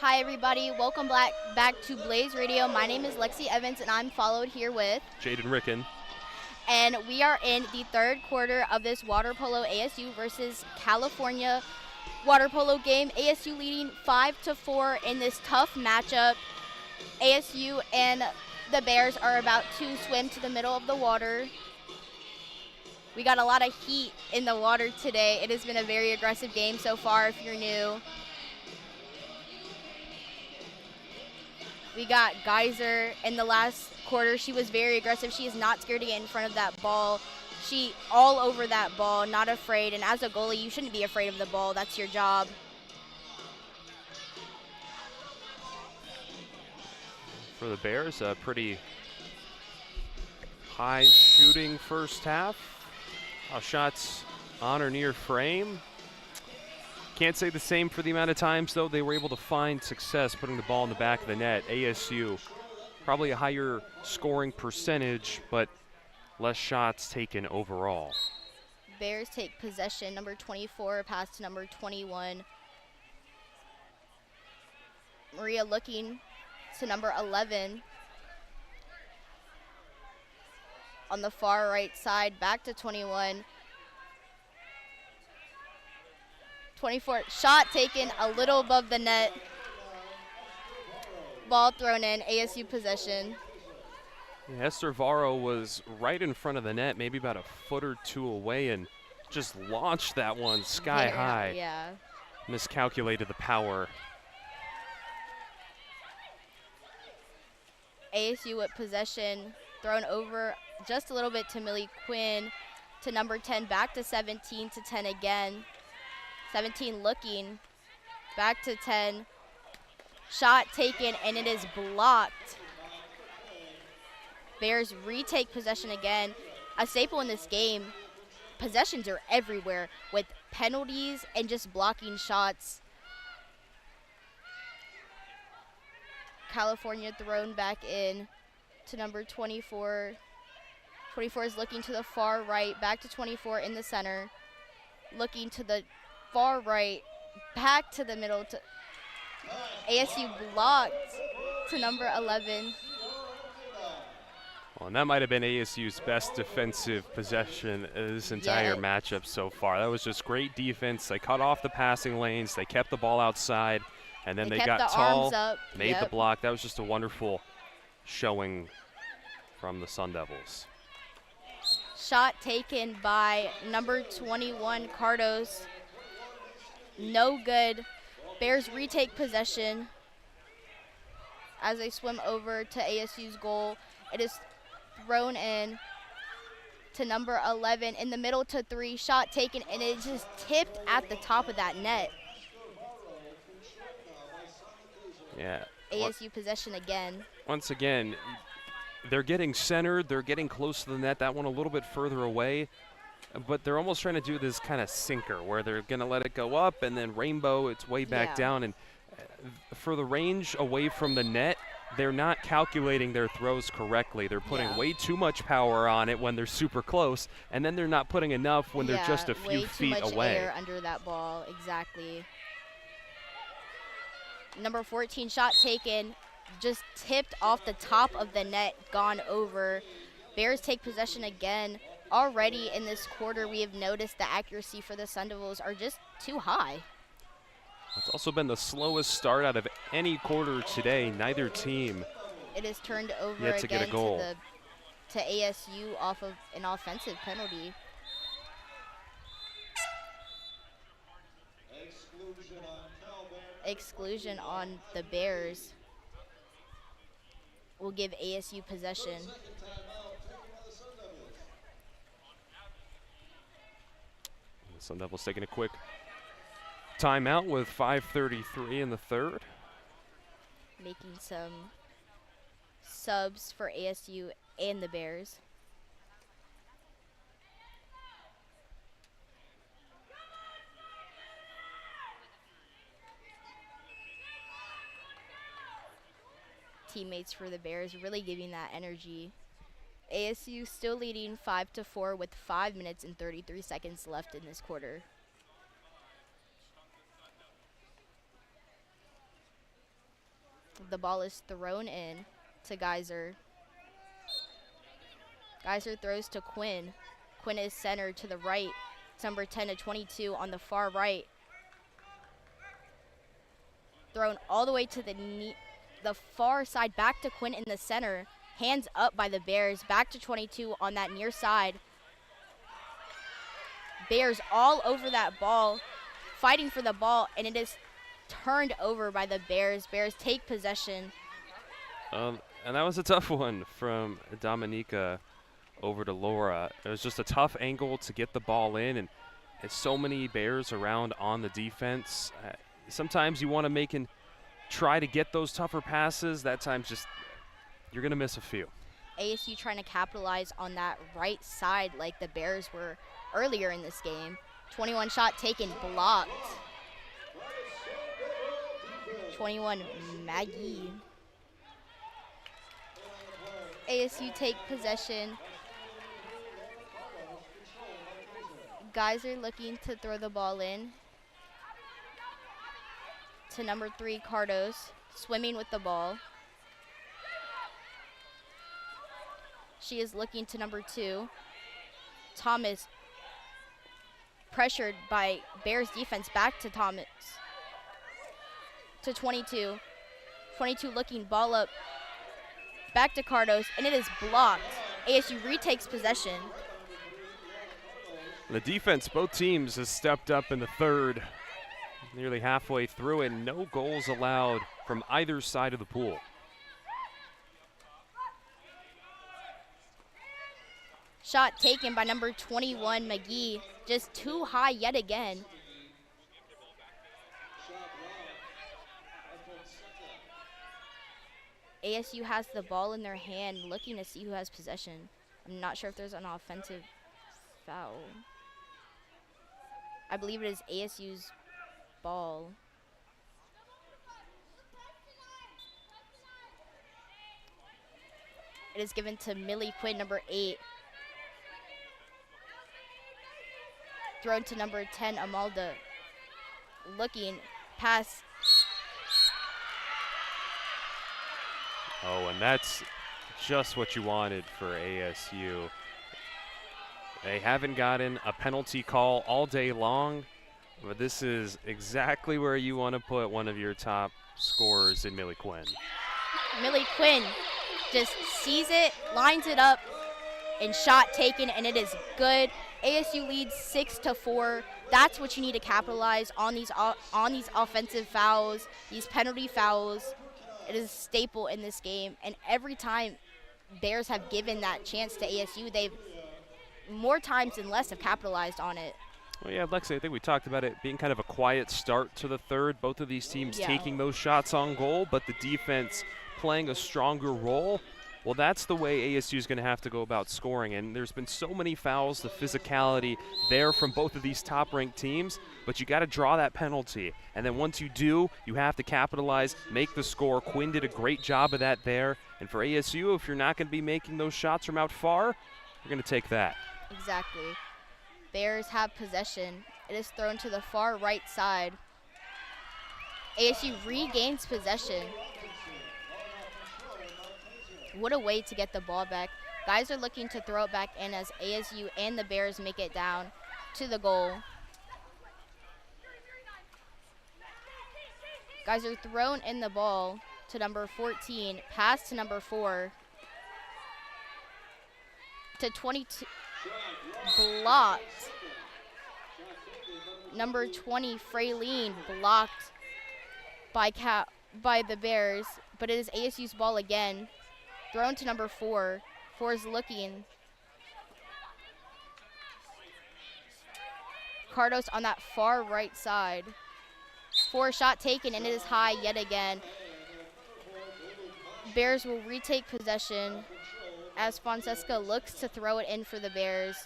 [SPEAKER 2] Hi, everybody. Welcome back to Blaze Radio. My name is Lexi Evans, and I'm followed here with.
[SPEAKER 1] Jayden Riecken.
[SPEAKER 2] And we are in the third quarter of this water polo ASU versus California water polo game. ASU leading 5-4 in this tough matchup. ASU and the Bears are about to swim to the middle of the water. We got a lot of heat in the water today. It has been a very aggressive game so far if you're new. We got Geyser in the last quarter. She was very aggressive. She is not scared to get in front of that ball. She all over that ball, not afraid. And as a goalie, you shouldn't be afraid of the ball. That's your job.
[SPEAKER 1] For the Bears, a pretty high shooting first half. Shots on or near frame. Can't say the same for the amount of times, though, they were able to find success putting the ball in the back of the net. ASU, probably a higher scoring percentage, but less shots taken overall.
[SPEAKER 2] Bears take possession. Number 24, pass to number 21. Maria looking to number 11. On the far right side, back to 21. 24, shot taken a little above the net. Ball thrown in, ASU possession.
[SPEAKER 1] Yeah, Esther Varro was right in front of the net, maybe about a foot or two away, and just launched that one sky high.
[SPEAKER 2] Yeah.
[SPEAKER 1] Miscalculated the power.
[SPEAKER 2] ASU with possession, thrown over just a little bit to Millie Quinn, to number 10, back to 17, to 10 again. 17 looking, back to 10. Shot taken, and it is blocked. Bears retake possession again. A staple in this game, possessions are everywhere with penalties and just blocking shots. California thrown back in to number 24. 24 is looking to the far right, back to 24 in the center. Looking to the far right, back to the middle. To ASU blocked to number 11.
[SPEAKER 1] Well, and that might have been ASU's best defensive possession of this entire matchup so far. That was just great defense. They cut off the passing lanes. They kept the ball outside, and then they got tall, made the block. That was just a wonderful showing from the Sun Devils.
[SPEAKER 2] Shot taken by number 21, Cardos. No good. Bears retake possession as they swim over to ASU's goal. It is thrown in to number 11 in the middle to 3. Shot taken, and it just tipped at the top of that net.
[SPEAKER 1] Yeah.
[SPEAKER 2] ASU possession again.
[SPEAKER 1] Once again, they're getting centered. They're getting close to the net. That one a little bit further away. But they're almost trying to do this kind of sinker where they're going to let it go up and then rainbow its way back down. And for the range away from the net, they're not calculating their throws correctly. They're putting way too much power on it when they're super close, and then they're not putting enough when they're just a few feet away.
[SPEAKER 2] Way too much air under that ball, exactly. Number 14, shot taken, just tipped off the top of the net, gone over. Bears take possession again. Already in this quarter, we have noticed the accuracy for the Sun Devils are just too high.
[SPEAKER 1] It's also been the slowest start out of any quarter today. Neither team
[SPEAKER 2] it is turned over
[SPEAKER 1] yet to
[SPEAKER 2] again
[SPEAKER 1] get a goal.
[SPEAKER 2] to ASU off of an offensive penalty. Exclusion on the Bears will give ASU possession.
[SPEAKER 1] The Sun Devils taking a quick timeout with 5:33 in the third.
[SPEAKER 2] Making some subs for ASU and the Bears. Teammates for the Bears really giving that energy. ASU still leading 5-4 with 5 minutes and 33 seconds left in this quarter. the ball is thrown in to Geyser. Geyser throws to Quinn. Quinn is centered to the right. It's number 10 to 22 on the far right. Thrown all the way to the far side, back to Quinn in the center. Hands up by the Bears, back to 22 on that near side. Bears all over that ball, fighting for the ball, and it is turned over by the Bears. Bears take possession.
[SPEAKER 1] And that was a tough one from Dominica over to Laura. It was just a tough angle to get the ball in, and so many Bears around on the defense. Sometimes you want to make and try to get those tougher passes. That time just you're going to miss a few.
[SPEAKER 2] ASU trying to capitalize on that right side like the Bears were earlier in this game. 21 shot taken, blocked. 21 Maggie. ASU take possession. Geyser looking to throw the ball in to number 3, Cardos, swimming with the ball. She is looking to number 2. Thomas, pressured by Bears defense, back to Thomas. To 22. 22 looking, ball up, back to Cardos, and it is blocked. ASU retakes possession.
[SPEAKER 1] The defense, both teams, has stepped up in the third, nearly halfway through, and no goals allowed from either side of the pool.
[SPEAKER 2] Shot taken by number 21, McGee, just too high yet again. ASU has the ball in their hand, looking to see who has possession. I'm not sure if there's an offensive foul. I believe it is ASU's ball. It is given to Millie Quinn, number 8. Thrown to number 10, Amalda. Looking, pass.
[SPEAKER 1] Oh, and that's just what you wanted for ASU. They haven't gotten a penalty call all day long, but this is exactly where you want to put one of your top scorers in Millie Quinn.
[SPEAKER 2] Millie Quinn just sees it, lines it up, and shot taken, and it is good. ASU leads 6-4. That's what you need to capitalize on these offensive fouls, these penalty fouls. It is a staple in this game, and every time Bears have given that chance to ASU, they've more times than less have capitalized on it.
[SPEAKER 1] Well, yeah, Lexi, I think we talked about it being kind of a quiet start to the third. Both of these teams taking those shots on goal, but the defense playing a stronger role. Well, that's the way ASU is going to have to go about scoring, and there's been so many fouls, the physicality there from both of these top-ranked teams, but you got to draw that penalty, and then once you do, you have to capitalize, make the score. Quinn did a great job of that there, and for ASU, if you're not going to be making those shots from out far, you're going to take that.
[SPEAKER 2] Exactly. Bears have possession. It is thrown to the far right side. ASU regains possession. What a way to get the ball back. Guys are looking to throw it back in as ASU and the Bears make it down to the goal. Guys are thrown in the ball to number 14, pass to number 4, to 22, blocked. Number 20, Frayleen, blocked by the Bears, but it is ASU's ball again. Thrown to number 4. 4 is looking. Cardos on that far right side. 4 shot taken, and it is high yet again. Bears will retake possession as Fonseca looks to throw it in for the Bears.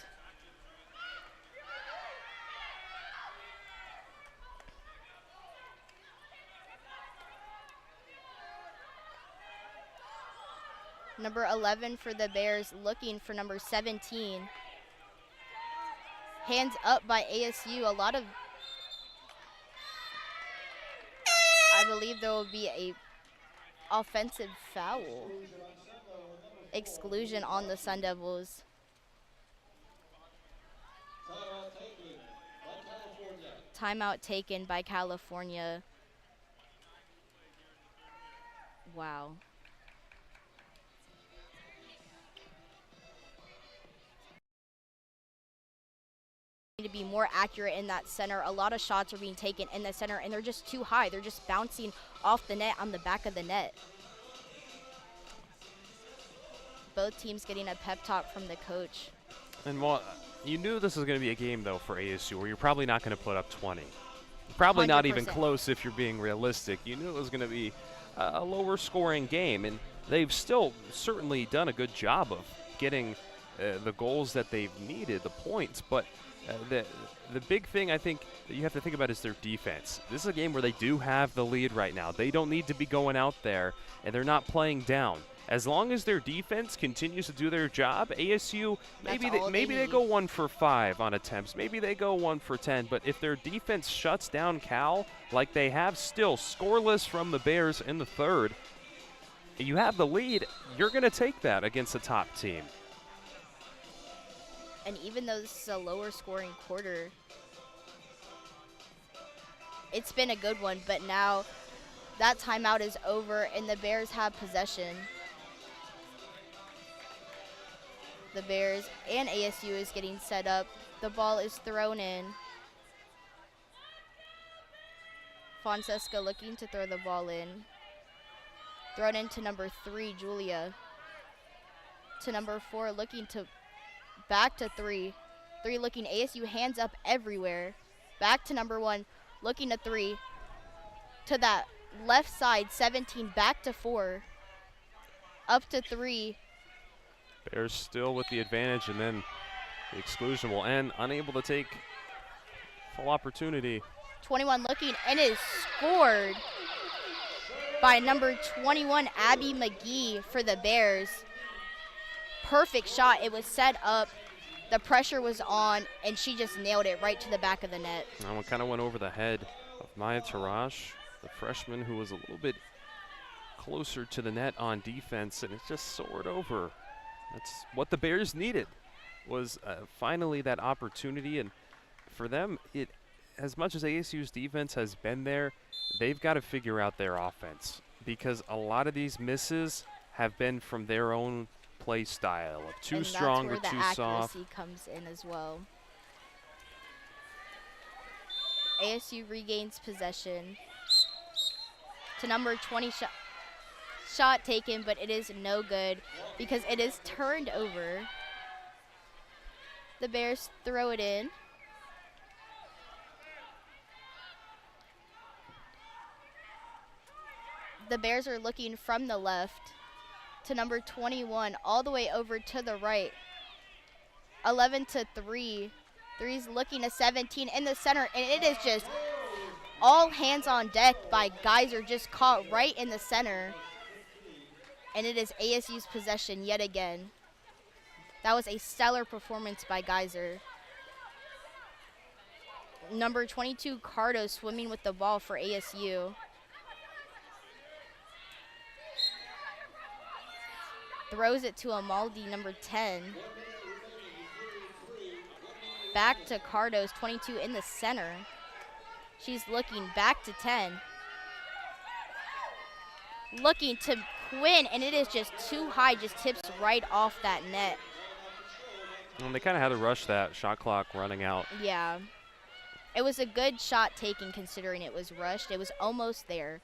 [SPEAKER 2] Number 11 for the Bears, looking for number 17. Hands up by ASU. I believe there will be a Offensive foul. Exclusion on the Sun Devils. Timeout taken by California. Wow. Need to be more accurate in that center. A lot of shots are being taken in the center, and they're just too high. They're just bouncing off the net on the back of the net. Both teams getting a pep talk from the coach.
[SPEAKER 1] And well, you knew this was going to be a game, though, for ASU, where you're probably not going to put up 20. Probably not even
[SPEAKER 2] 100%.
[SPEAKER 1] close if you're being realistic. You knew it was going to be a lower scoring game, and they've still certainly done a good job of getting the goals that they've needed, the points. But the big thing I think that you have to think about is their defense. This is a game where they do have the lead right now. They don't need to be going out there, and they're not playing down. As long as their defense continues to do their job, ASU, maybe they go 1 for 5 on attempts. Maybe they go 1 for 10. But if their defense shuts down Cal, like they have still, scoreless from the Bears in the third, you have the lead, you're going to take that against the top team.
[SPEAKER 2] And even though this is a lower scoring quarter, it's been a good one. But now that timeout is over, and the Bears have possession. The Bears and ASU is getting set up. The ball is thrown in. Fonseca looking to throw the ball in. Thrown into number 3, Julia. To number 4, looking to back to 3. 3 looking, ASU hands up everywhere. Back to number 1, looking to 3. To that left side, 17, back to 4. Up to 3.
[SPEAKER 1] Bears still with the advantage, and then the exclusion will end. Unable to take full opportunity.
[SPEAKER 2] 21 looking, and is scored by number 21, Abby McGee for the Bears. Perfect shot. It was set up. The pressure was on, and she just nailed it right to the back of the net.
[SPEAKER 1] That one kind of went over the head of Maya Tarash, the freshman who was a little bit closer to the net on defense, and it just soared over. That's what the Bears needed, was finally that opportunity. And for them, as much as ASU's defense has been there, they've got to figure out their offense, because a lot of these misses have been from their own play style of too strong or too soft.
[SPEAKER 2] And that's where the accuracy comes in as well. ASU regains possession. To number 20, shot taken, but it is no good because it is turned over. The Bears throw it in. The Bears are looking from the left to number 21, all the way over to the right. 11 to 3. 3's looking to 17 in the center, and it is just all hands on deck by Geyser, just caught right in the center. And it is ASU's possession yet again. That was a stellar performance by Geyser. Number 22, Cardo, swimming with the ball for ASU. Throws it to Amaldi, number 10. Back to Cardo's 22 in the center. She's looking back to 10. Looking to Quinn, and it is just too high, just tips right off that net.
[SPEAKER 1] And they kind of had to rush that shot clock running out.
[SPEAKER 2] Yeah. It was a good shot taken considering it was rushed. It was almost there.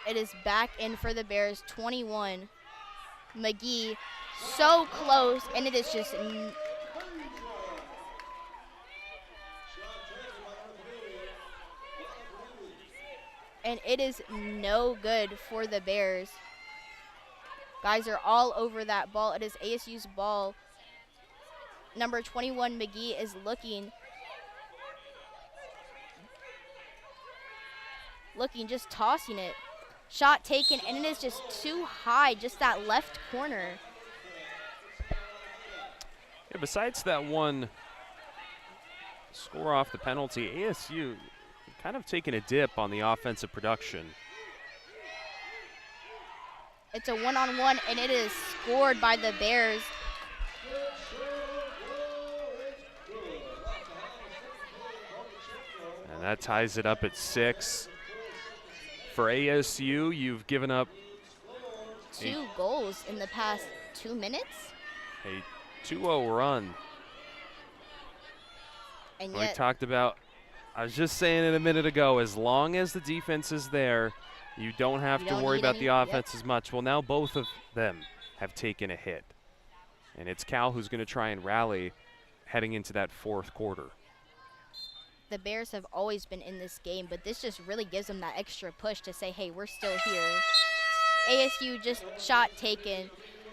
[SPEAKER 2] It is back in for the Bears, 21. McGee, so close, and it is just and it is no good for the Bears. Guys are all over that ball. It is ASU's ball. Number 21, McGee, is looking, just tossing it. Shot taken, and it is just too high, just that left corner.
[SPEAKER 1] Yeah, besides that one score off the penalty, ASU kind of taken a dip on the offensive production.
[SPEAKER 2] It's a one-on-one, and it is scored by the Bears.
[SPEAKER 1] And that ties it up at 6. For ASU, you've given up
[SPEAKER 2] 2 goals in the past 2 minutes.
[SPEAKER 1] a 2-0 run.
[SPEAKER 2] And
[SPEAKER 1] We
[SPEAKER 2] yet,
[SPEAKER 1] talked about, I was just saying it a minute ago, as long as the defense is there, you don't have
[SPEAKER 2] You
[SPEAKER 1] to
[SPEAKER 2] don't
[SPEAKER 1] worry
[SPEAKER 2] need
[SPEAKER 1] about the
[SPEAKER 2] any-
[SPEAKER 1] offense as much. Well, now both of them have taken a hit. And it's Cal who's going to try and rally heading into that 4th quarter.
[SPEAKER 2] the Bears have always been in this game, but this just really gives them that extra push to say, hey, we're still here. ASU just shot taken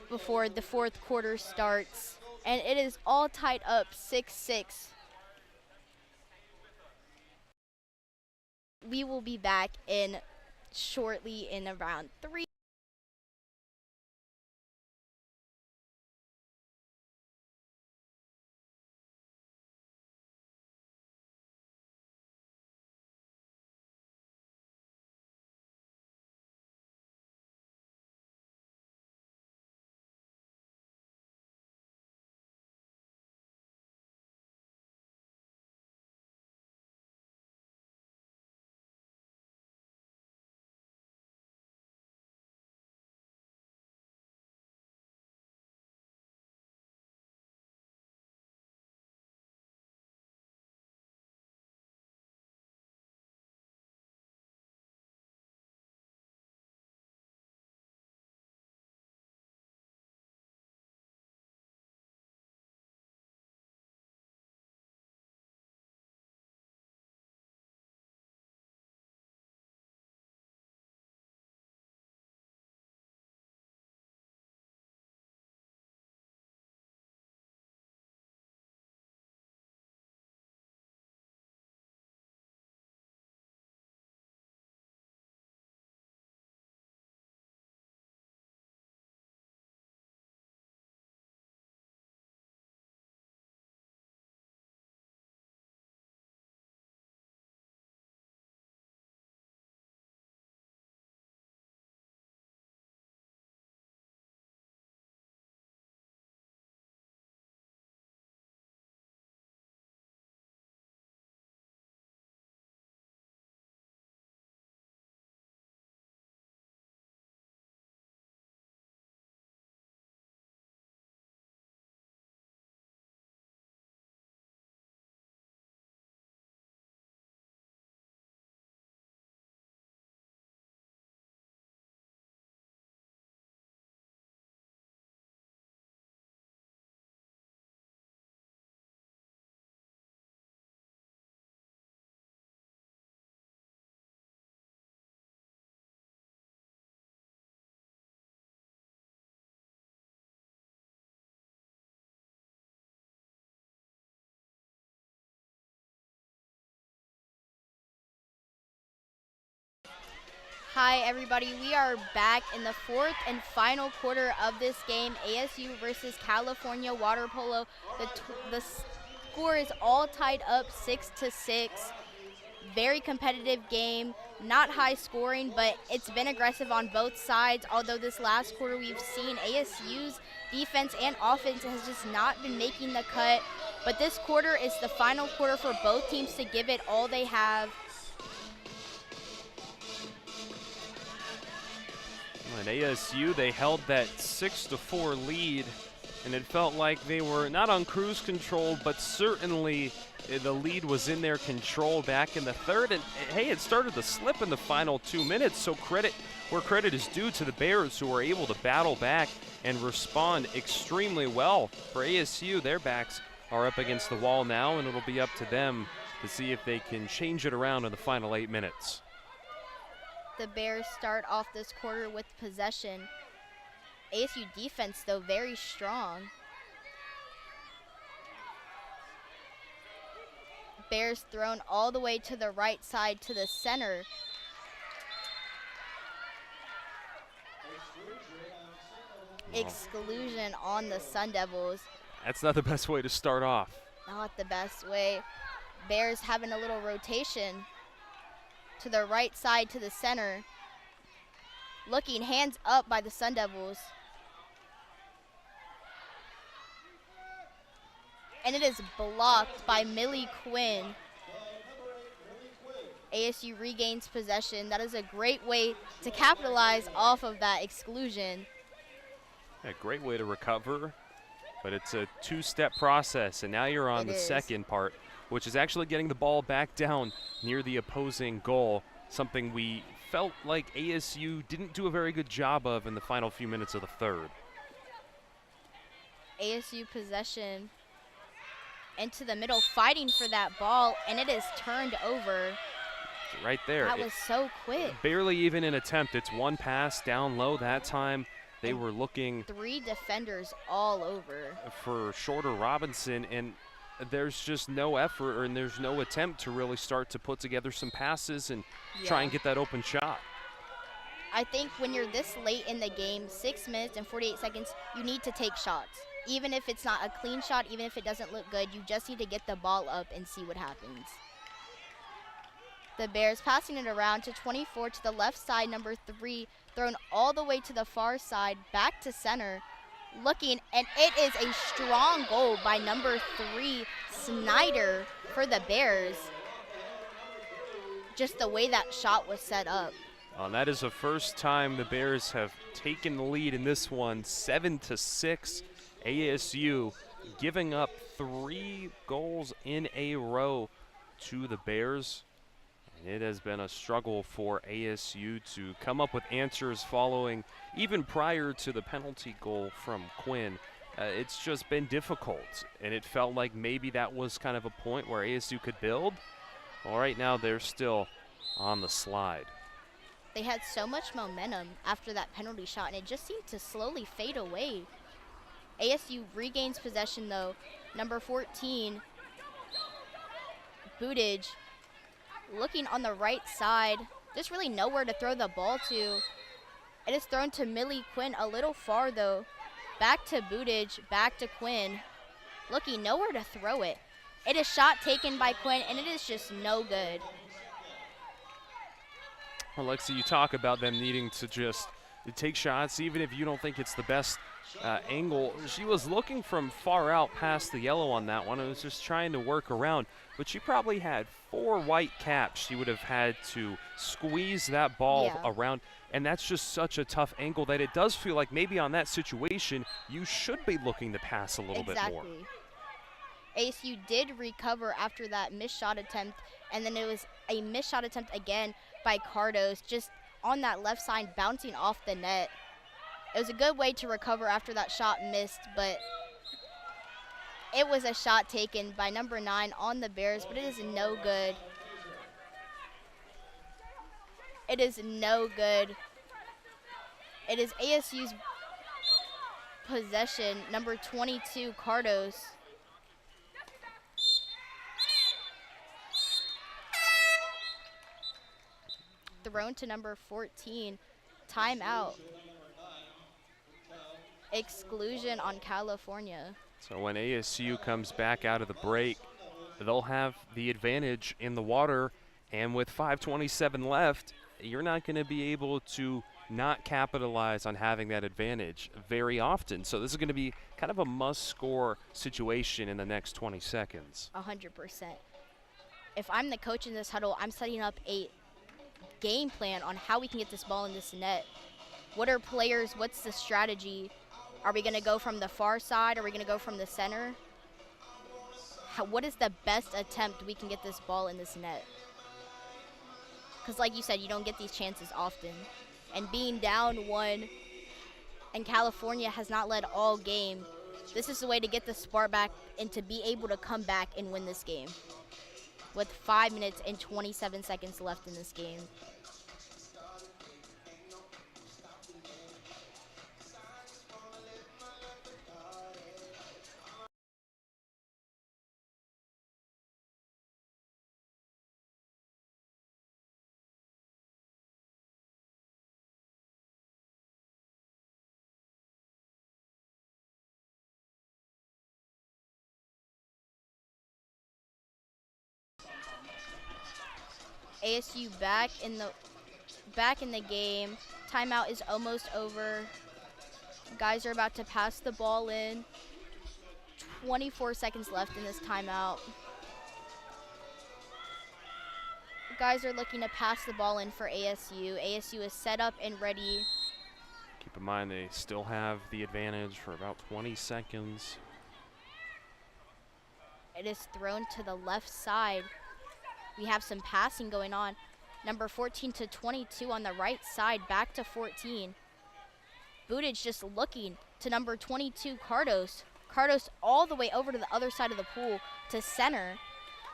[SPEAKER 2] before the 4th quarter starts, and it is all tied up 6-6. We will be back in shortly in around 3. Hi, everybody. We are back in the 4th and final quarter of this game, ASU versus California Water Polo. The score is all tied up 6-6. Very competitive game, not high scoring, but it's been aggressive on both sides. Although this last quarter we've seen ASU's defense and offense has just not been making the cut. But this quarter is the final quarter for both teams to give it all they have.
[SPEAKER 1] And ASU, they held that 6-4 lead, and it felt like they were not on cruise control, but certainly the lead was in their control back in the 3rd. And hey, it started to slip in the final 2 minutes, so credit where credit is due to the Bears, who were able to battle back and respond extremely well. For ASU, their backs are up against the wall now, and it'll be up to them to see if they can change it around in the final 8 minutes.
[SPEAKER 2] The Bears start off this quarter with possession. ASU defense, though, very strong. Bears thrown all the way to the right side to the center. Exclusion on the Sun Devils.
[SPEAKER 1] That's not the best way to start off.
[SPEAKER 2] Not the best way. Bears having a little rotation. to the right side to the center. Looking, hands up by the Sun Devils. And it is blocked by Millie Quinn. ASU regains possession. That is a great way to capitalize off of that exclusion.
[SPEAKER 1] A great way to recover, but it's a two-step process, and now you're on the second part, which is actually getting the ball back down near the opposing goal, something we felt like ASU didn't do a very good job of in the final few minutes of the third.
[SPEAKER 2] ASU possession into the middle, fighting for that ball, and it is turned over.
[SPEAKER 1] Right there.
[SPEAKER 2] That was so quick.
[SPEAKER 1] Barely even an attempt. It's one pass down low. That time they were looking.
[SPEAKER 2] 3 defenders all over.
[SPEAKER 1] For Shorter Robinson, and there's just no effort and there's no attempt to really start to put together some passes and try and get that open shot.
[SPEAKER 2] I think when you're this late in the game, 6 minutes and 48 seconds, you need to take shots. Even if it's not a clean shot, even if it doesn't look good, you just need to get the ball up and see what happens. The Bears passing it around to 24 to the left side, number 3, thrown all the way to the far side, back to center. Looking, and it is a strong goal by number 3, Snyder, for the Bears. Just the way that shot was set up.
[SPEAKER 1] And that is the first time the Bears have taken the lead in this one, 7-6. ASU giving up 3 goals in a row to the Bears. And it has been a struggle for ASU to come up with answers following, even prior to the penalty goal from Quinn. It's just been difficult, and it felt like maybe that was kind of a point where ASU could build. Well, right now they're still on the slide.
[SPEAKER 2] They had so much momentum after that penalty shot, and it just seemed to slowly fade away. ASU regains possession, though. Number 14, Buttigieg, looking on the right side. There's really nowhere to throw the ball to. It is thrown to Millie Quinn a little far, though. Back to Buttigieg, back to Quinn. Looking, nowhere to throw it. It is shot taken by Quinn, and it is just no good.
[SPEAKER 1] Well, Lexi, you talk about them needing to just take shots, even if you don't think it's the best angle. She was looking from far out past the yellow on that one and was just trying to work around. But she probably had 4 white caps. She would have had to squeeze that ball around. And that's just such a tough angle that it does feel like maybe on that situation, you should be looking to pass a little bit more.
[SPEAKER 2] ASU did recover after that missed shot attempt, and then it was a missed shot attempt again by Cardos, just on that left side, bouncing off the net. It was a good way to recover after that shot missed, but it was a shot taken by number 9 on the Bears, but it is no good. It is no good. It is ASU's possession, number 22, Cardos. Thrown to number 14, timeout. Exclusion on California.
[SPEAKER 1] So when ASU comes back out of the break, they'll have the advantage in the water, and with 5:27 left, you're not going to be able to not capitalize on having that advantage very often. So this is going to be kind of a must-score situation in the next 20 seconds.
[SPEAKER 2] 100%. If I'm the coach in this huddle, I'm setting up a game plan on how we can get this ball in this net. What are players, what's the strategy? Are we going to go from the far side? Are we going to go from the center? What is the best attempt we can get this ball in this net? Because like you said, you don't get these chances often. And being down 1, and California has not led all game, this is the way to get the spark back and to be able to come back and win this game with 5 minutes and 27 seconds left in this game. ASU back in the game. Timeout is almost over. Guys are about to pass the ball in. 24 seconds left in this timeout. Guys are looking to pass the ball in for ASU. ASU is set up and ready.
[SPEAKER 1] Keep in mind they still have the advantage for about 20 seconds.
[SPEAKER 2] It is thrown to the left side. We have some passing going on. Number 14 to 22 on the right side, back to 14. Bootage just looking to number 22, Cardos. Cardos all the way over to the other side of the pool to center.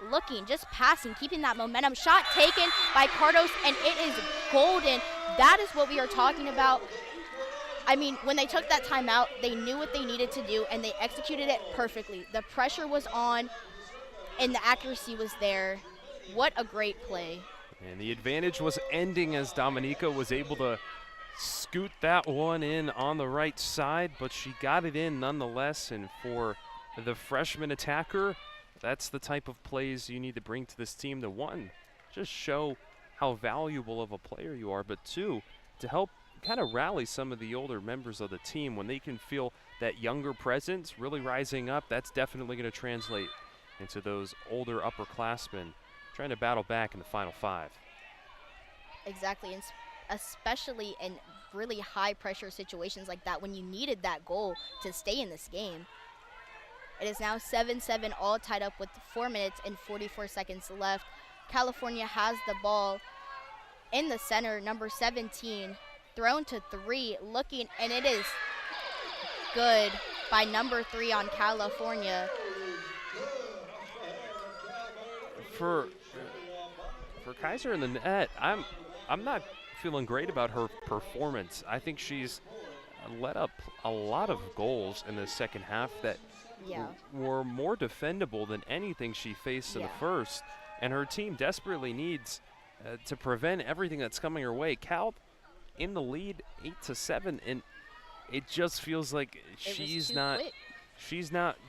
[SPEAKER 2] Looking, just passing, keeping that momentum. Shot taken by Cardos, and it is golden. That is what we are talking about. I mean, when they took that timeout, they knew what they needed to do, and they executed it perfectly. The pressure was on, and the accuracy was there. What a great play.
[SPEAKER 1] And the advantage was ending as Dominica was able to scoot that one in on the right side, but she got it in nonetheless. And for the freshman attacker, that's the type of plays you need to bring to this team to, one, just show how valuable of a player you are, but two, to help kind of rally some of the older members of the team. When they can feel that younger presence really rising up, that's definitely going to translate into those older upperclassmen trying to battle back in the Final Five.
[SPEAKER 2] Exactly, and especially in really high pressure situations like that when you needed that goal to stay in this game. It is now 7-7, all tied up with 4 minutes and 44 seconds left. California has the ball in the center, number 17, thrown to 3, looking, and it is good by number 3 on California.
[SPEAKER 1] For Kaiser in the net, I'm not feeling great about her performance. I think she's let up a lot of goals in the second half that were more defendable than anything she faced in the first, and her team desperately needs to prevent everything that's coming her way. Cal in the lead 8-7, and it just feels like she's not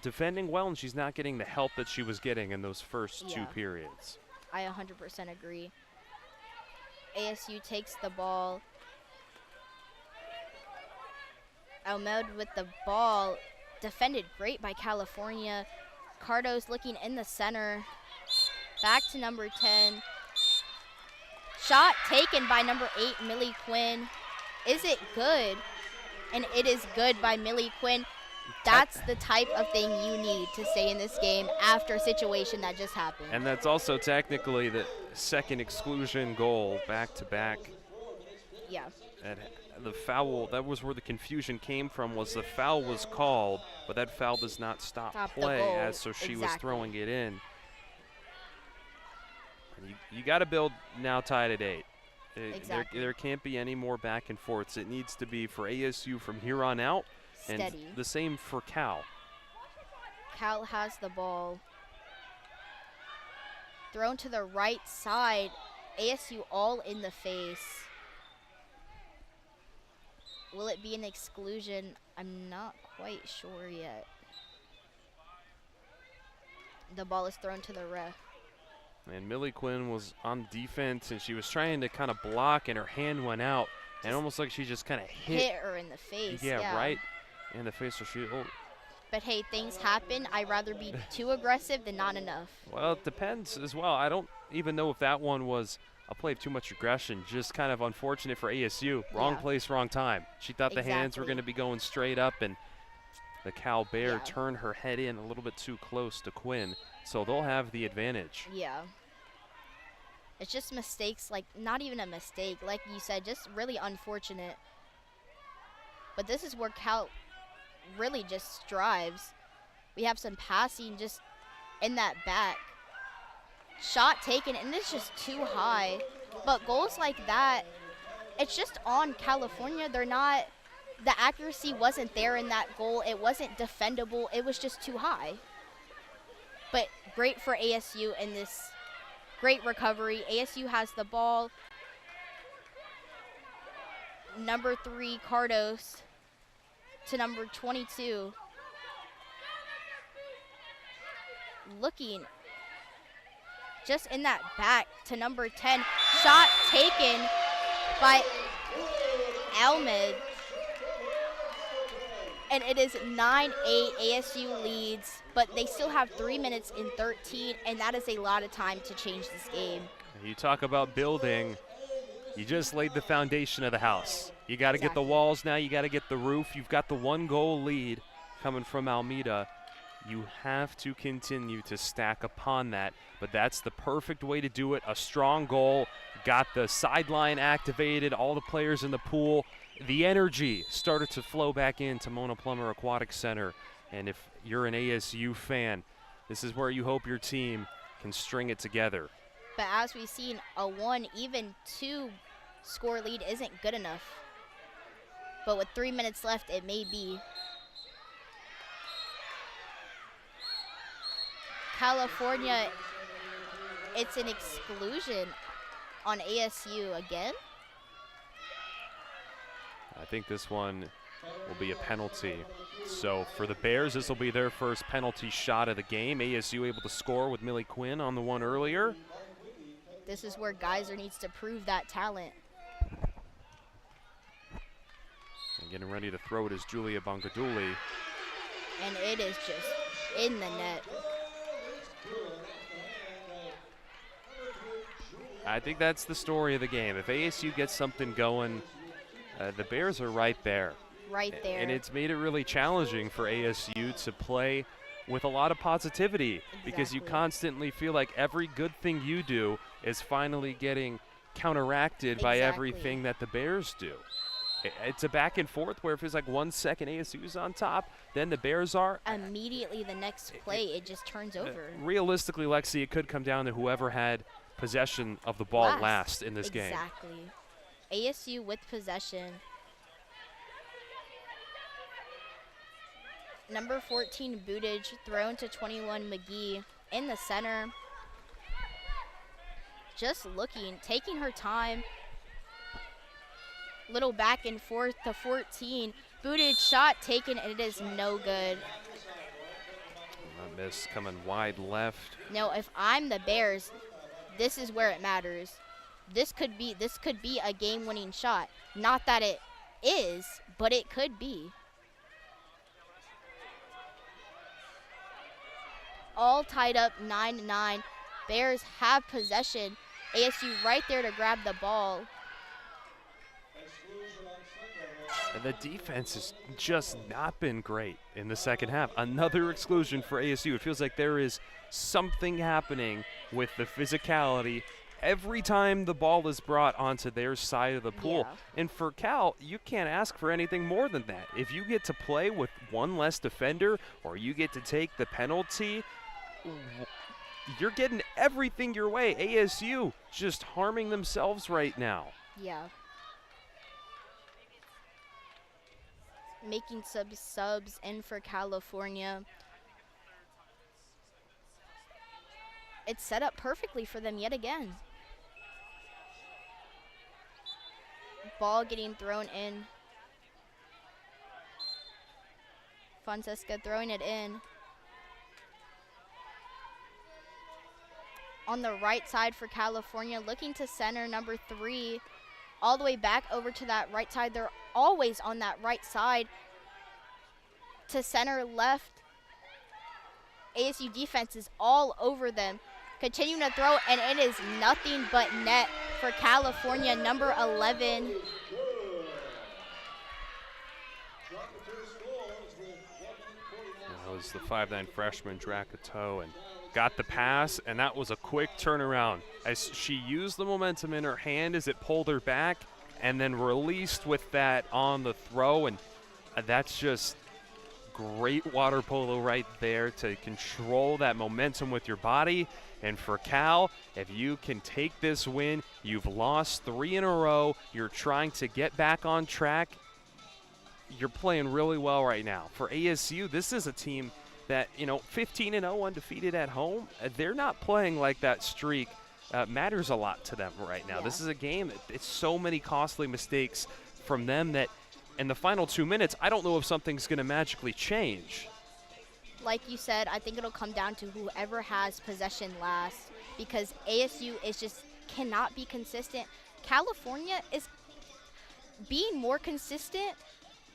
[SPEAKER 1] defending well, and she's not getting the help that she was getting in those first 2 periods.
[SPEAKER 2] I 100% agree. ASU takes the ball. Almed with the ball, defended great by California. Cardos looking in the center. Back to number 10. Shot taken by number 8, Millie Quinn. Is it good? And it is good by Millie Quinn. That's the type of thing you need to stay in this game after a situation that just happened.
[SPEAKER 1] And that's also technically the second exclusion goal back-to-back.
[SPEAKER 2] Yeah.
[SPEAKER 1] And the foul, that was where the confusion came from, was the foul was called, but that foul does not stop play, as so she was throwing it in. And you got to build now tied at 8. There can't be any more back and forths. It needs to be for ASU from here on out.
[SPEAKER 2] Steady.
[SPEAKER 1] And the same for Cal.
[SPEAKER 2] Cal has the ball. Thrown to the right side. ASU all in the face. Will it be an exclusion? I'm not quite sure yet. The ball is thrown to the ref.
[SPEAKER 1] And Millie Quinn was on defense, and she was trying to kind of block, and her hand went out. And almost like she just kind of hit
[SPEAKER 2] her in the face.
[SPEAKER 1] Yeah, right in the face. So
[SPEAKER 2] but hey, things happen. I'd rather be too aggressive than not enough.
[SPEAKER 1] Well, it depends as well. I don't even know if that one was a play of too much aggression. Just kind of unfortunate for ASU. Wrong place, wrong time. She thought the hands were going to be going straight up, and the Cal Bear turned her head in a little bit too close to Quinn. So they'll have the advantage.
[SPEAKER 2] Yeah. It's just mistakes, like not even a mistake. Like you said, just really unfortunate. But this is where Cal really just strives. We have some passing just in that back. Shot taken, and it's just too high. But goals like that, it's just on California. They're not, the accuracy wasn't there in that goal. It wasn't defendable. It was just too high. But great for ASU in this great recovery. ASU has the ball. Number 3, Cardos, to number 22. Looking just in that back to number 10. Shot taken by Almed. And it is 9-8. ASU leads, but they still have 3 minutes and 13, and that is a lot of time to change this game.
[SPEAKER 3] You talk about building. You just laid the foundation of the house. You got to get the walls now. You got to get the roof. You've got the 1-goal lead coming from Almeida. You have to continue to stack upon that, but that's the perfect way to do it. A strong goal, got the sideline activated, all the players in the pool. The energy started to flow back into Mona Plummer Aquatic Center, and if you're an ASU fan, this is where you hope your team can string it together.
[SPEAKER 2] But as we've seen, a 1, even 2 score lead isn't good enough. But with 3 minutes left, it may be. California, it's an exclusion on ASU again.
[SPEAKER 3] I think this one will be a penalty. So for the Bears, this will be their first penalty shot of the game. ASU able to score with Millie Quinn on the one earlier.
[SPEAKER 2] This is where Geyser needs to prove that talent.
[SPEAKER 3] And getting ready to throw it is Julia Bongaduli.
[SPEAKER 2] And it is just in the net.
[SPEAKER 3] I think that's the story of the game. If ASU gets something going, the Bears are right there.
[SPEAKER 2] Right there.
[SPEAKER 3] And it's made it really challenging for ASU to play with a lot of positivity because you constantly feel like every good thing you do is finally getting counteracted by everything that the Bears do. It's a back and forth where it feels like 1 second ASU's on top, then the Bears are.
[SPEAKER 2] Immediately the next play, it just turns over.
[SPEAKER 3] Realistically, Lexi, it could come down to whoever had possession of the ball last in this game.
[SPEAKER 2] Exactly. ASU with possession. Number 14, Buttigieg, thrown to 21, McGee in the center. Just looking, taking her time. Little back and forth to 14. Buttigieg shot taken, and it is no good.
[SPEAKER 3] A miss coming wide left.
[SPEAKER 2] No, if I'm the Bears, this is where it matters. This could be a game-winning shot. Not that it is, but it could be. All tied up 9-9. Bears have possession. ASU right there to grab the ball.
[SPEAKER 3] And the defense has just not been great in the second half. Another exclusion for ASU. It feels like there is something happening with the physicality every time the ball is brought onto their side of the pool.
[SPEAKER 2] Yeah.
[SPEAKER 3] And for Cal, you can't ask for anything more than that. If you get to play with one less defender or you get to take the penalty, you're getting everything your way. ASU just harming themselves right now.
[SPEAKER 2] Yeah. Making subs in for California. It's set up perfectly for them yet again. Ball getting thrown in. Fonseca throwing it in. On the right side for California, looking to center, number 3. All the way back over to that right side. They're always on that right side. To center left. ASU defense is all over them. Continuing to throw, and it is nothing but net for California, number 11.
[SPEAKER 3] That was the 5'9" freshman Dracato, and got the pass, and that was a quick turnaround as she used the momentum in her hand as it pulled her back and then released with that on the throw, and that's just great water polo right there to control that momentum with your body. And for Cal, if you can take this win, you've lost 3 in a row, you're trying to get back on track, you're playing really well right now. For ASU, this is a team that, 15-0 undefeated at home, they're not playing like that streak matters a lot to them right now.
[SPEAKER 2] Yeah.
[SPEAKER 3] This is a game that it's so many costly mistakes from them that in the final 2 minutes, I don't know if something's going to magically change.
[SPEAKER 2] Like you said, I think it'll come down to whoever has possession last. because ASU is just cannot be consistent. California is being more consistent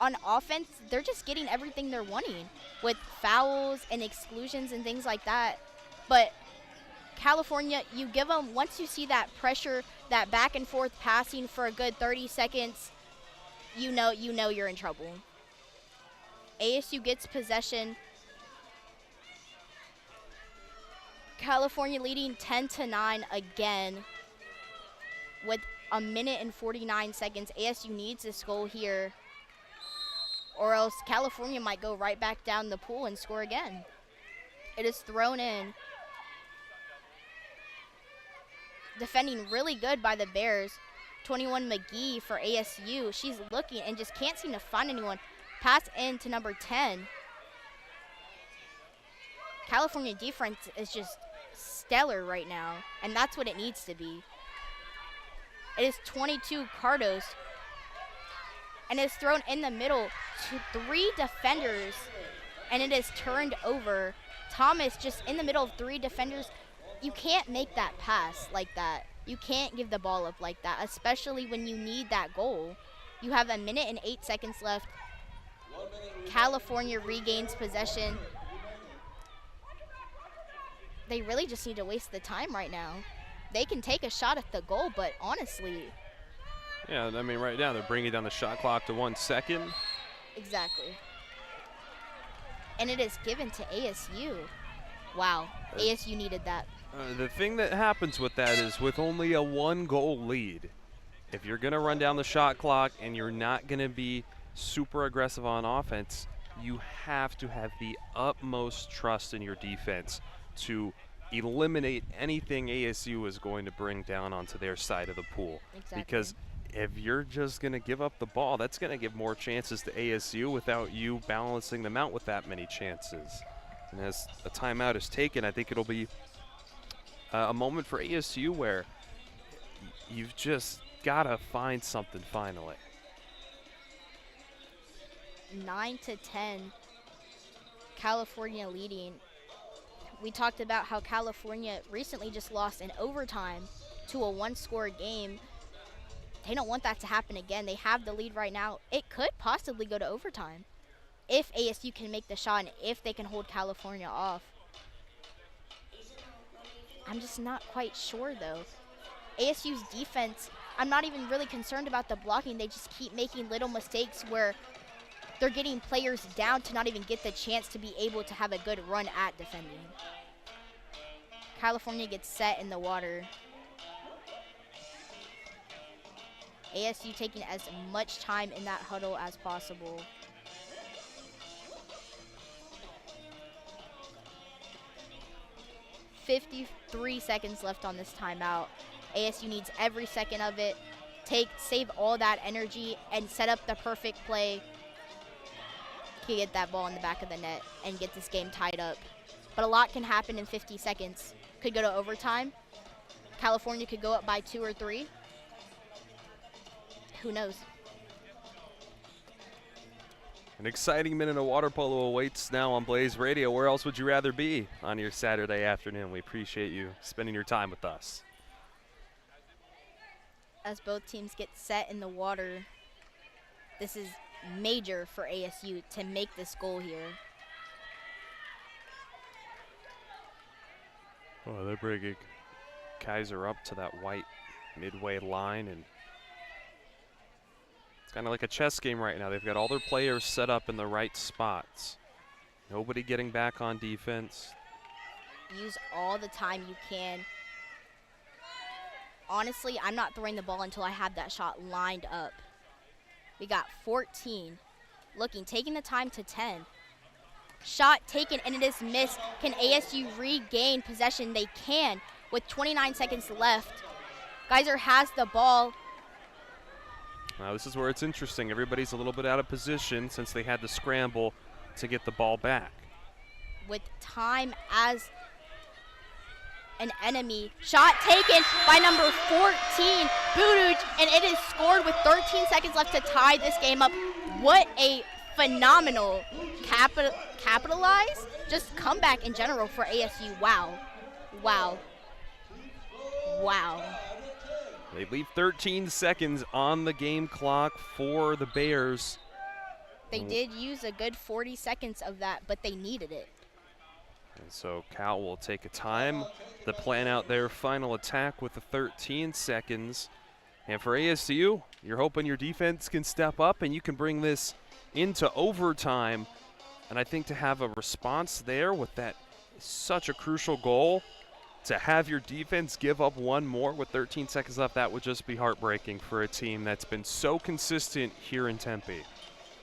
[SPEAKER 2] on offense. They're just getting everything they're wanting with fouls and exclusions and things like that. But California, you give them, once you see that pressure, that back and forth passing for a good 30 seconds, you know you're in trouble. ASU gets possession. California leading 10-9 again with a minute and 49 seconds. ASU needs this goal here, or else California might go right back down the pool and score again. It is thrown in. Defending really good by the Bears. 21 McGee for ASU. She's looking and just can't seem to find anyone. Pass in to number 10. California defense is just stellar right now, and that's what it needs to be. It is 22 Cardos, and it's thrown in the middle to 3 defenders, and it is turned over. Thomas just in the middle of 3 defenders. You can't make that pass like that. You can't give the ball up like that, especially when you need that goal. You have a minute and 8 seconds left. California regains possession. They really just need to waste the time right now. They can take a shot at the goal, but honestly.
[SPEAKER 3] Yeah, I mean, right now they're bringing down the shot clock to 1 second.
[SPEAKER 2] Exactly. And it is given to ASU. Wow, ASU needed that.
[SPEAKER 3] The thing that happens with that is with only a 1-goal lead, if you're going to run down the shot clock and you're not going to be super aggressive on offense, you have to have the utmost trust in your defense to eliminate anything ASU is going to bring down onto their side of the pool.
[SPEAKER 2] Exactly.
[SPEAKER 3] Because if you're just going to give up the ball, that's going to give more chances to ASU without you balancing them out with that many chances. And as a timeout is taken, I think it'll be a moment for ASU where you've just got to find something finally.
[SPEAKER 2] 9-10, California leading. We talked about how California recently just lost in overtime to a 1-score game. They don't want that to happen again. They have the lead right now. It could possibly go to overtime if ASU can make the shot and if they can hold California off. I'm just not quite sure, though. ASU's defense, I'm not even really concerned about the blocking. They just keep making little mistakes where they're getting players down to not even get the chance to be able to have a good run at defending. California gets set in the water. ASU taking as much time in that huddle as possible. .53 seconds left on this timeout. ASU needs every second of it. Save all that energy and set up the perfect play to get that ball in the back of the net and get this game tied up. But a lot can happen in 50 seconds. Could go to overtime. California could go up by 2 or 3. Who knows?
[SPEAKER 3] An exciting minute of water polo awaits now on Blaze Radio. Where else would you rather be on your Saturday afternoon? We appreciate you spending your time with us.
[SPEAKER 2] As both teams get set in the water, this is major for ASU to make this goal here.
[SPEAKER 3] Oh, they're bringing Kaiser up to that white midway line, and it's kind of like a chess game right now. They've got all their players set up in the right spots. Nobody getting back on defense.
[SPEAKER 2] Use all the time you can. Honestly, I'm not throwing the ball until I have that shot lined up. We got 14. Taking the time to 10. Shot taken, and it is missed. Can ASU regain possession? They can with 29 seconds left. Geyser has the ball.
[SPEAKER 3] Now this is where it's interesting. Everybody's a little bit out of position since they had to scramble to get the ball back.
[SPEAKER 2] With time as an enemy. Shot taken by number 14, Buduj, and it is scored with 13 seconds left to tie this game up. What a phenomenal capitalize, just comeback in general for ASU. Wow. Wow.
[SPEAKER 3] They leave 13 seconds on the game clock for the Bears.
[SPEAKER 2] They did use a good 40 seconds of that, but they needed it.
[SPEAKER 3] And so Cal will take a time. The plan out there, final attack with the 13 seconds. And for ASU, you're hoping your defense can step up and you can bring this into overtime. And I think to have a response there with that such a crucial goal, to have your defense give up one more with 13 seconds left, that would just be heartbreaking for a team that's been so consistent here in Tempe.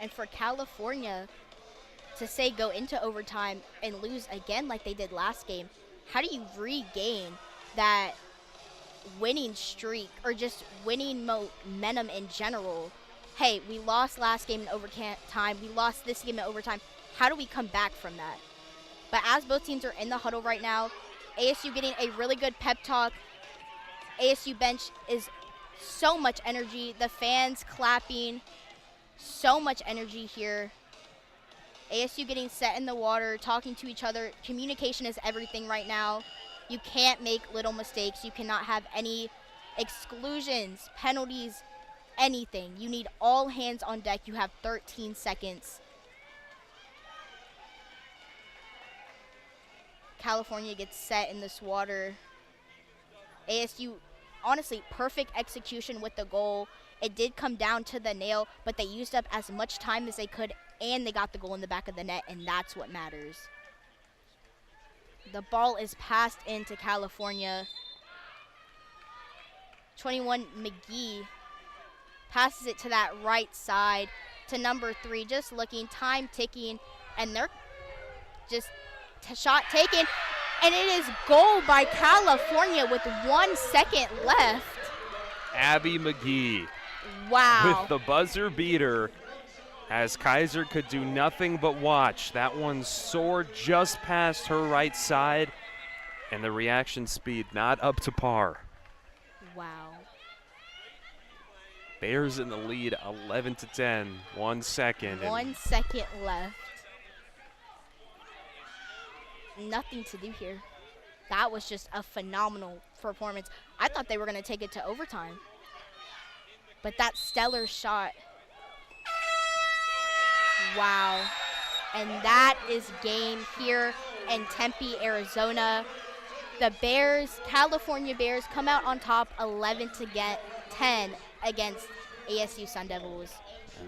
[SPEAKER 2] And for California to say go into overtime and lose again like they did last game, how do you regain that winning streak or just winning momentum in general? Hey, we lost last game in overtime. We lost this game in overtime. How do we come back from that? But as both teams are in the huddle right now, ASU getting a really good pep talk. ASU bench is so much energy. The fans clapping. So much energy here. ASU getting set in the water, talking to each other. Communication is everything right now. You can't make little mistakes. You cannot have any exclusions, penalties, anything. You need all hands on deck. You have 13 seconds. California gets set in this water. ASU, honestly, perfect execution with the goal. It did come down to the nail, but they used up as much time as they could, and they got the goal in the back of the net, and that's what matters. The ball is passed into California. 21 McGee passes it to that right side to number 3, just looking, time ticking, and they're just shot taken, and it is goal by California with 1 second left.
[SPEAKER 3] Abby McGee.
[SPEAKER 2] Wow.
[SPEAKER 3] With the buzzer beater, as Kaiser could do nothing but watch. That one soared just past her right side, and the reaction speed not up to par.
[SPEAKER 2] Wow.
[SPEAKER 3] Bears in the lead, 11-10, 1 second.
[SPEAKER 2] 1 second left. Nothing to do here. That was just a phenomenal performance. I thought they were going to take it to overtime. But that stellar shot. Wow. And that is game here in Tempe, Arizona. The Bears, California Bears, come out on top 11-10 against ASU Sun Devils.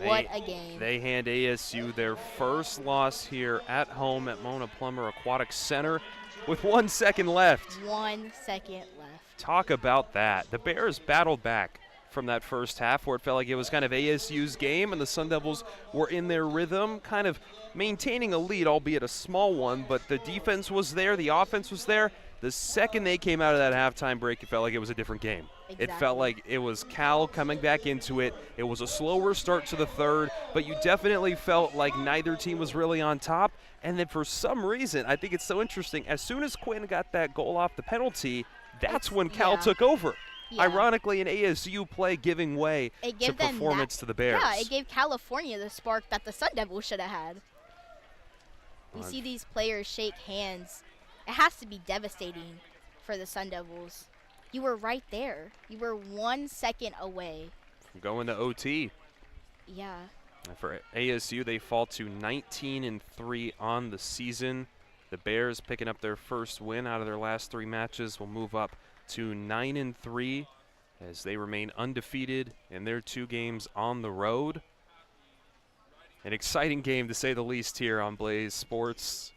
[SPEAKER 2] What a game.
[SPEAKER 3] They hand ASU their first loss here at home at Mona Plummer Aquatic Center with 1 second left.
[SPEAKER 2] 1 second left.
[SPEAKER 3] Talk about that. The Bears battled back from that first half where it felt like it was kind of ASU's game and the Sun Devils were in their rhythm, kind of maintaining a lead, albeit a small one, but the defense was there, the offense was there. The second they came out of that halftime break, it felt like it was a different game.
[SPEAKER 2] Exactly.
[SPEAKER 3] It felt like it was Cal coming back into it. It was a slower start to the third, but you definitely felt like neither team was really on top. And then for some reason, I think it's so interesting, as soon as Quinn got that goal off the penalty, that's when Cal took over.
[SPEAKER 2] Yeah.
[SPEAKER 3] Ironically, an ASU play giving way to performance to the Bears.
[SPEAKER 2] Yeah, it gave California the spark that the Sun Devils should have had. We see these players shake hands. It has to be devastating for the Sun Devils. You were right there. You were 1 second away.
[SPEAKER 3] From going to OT.
[SPEAKER 2] Yeah.
[SPEAKER 3] And for ASU, they fall to 19-3 on the season. The Bears, picking up their first win out of their last 3 matches, will move up to 9-3 as they remain undefeated in their 2 games on the road. An exciting game, to say the least, here on Blaze Sports.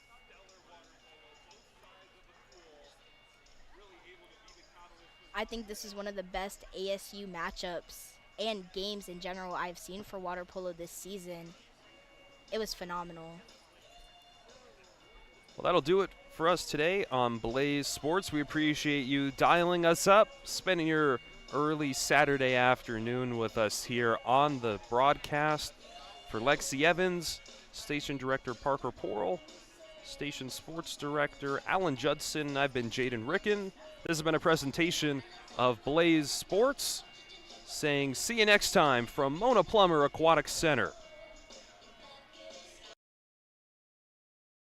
[SPEAKER 2] I think this is one of the best ASU matchups and games in general I've seen for water polo this season. It was phenomenal.
[SPEAKER 3] Well, that'll do it for us today on Blaze Sports. We appreciate you dialing us up, spending your early Saturday afternoon with us here on the broadcast. For Lexi Evans, Station Director Parker Porrell, Station Sports Director Alan Judson, I've been Jayden Riecken. This has been a presentation of Blaze Sports, saying see you next time from Mona Plummer Aquatic Center.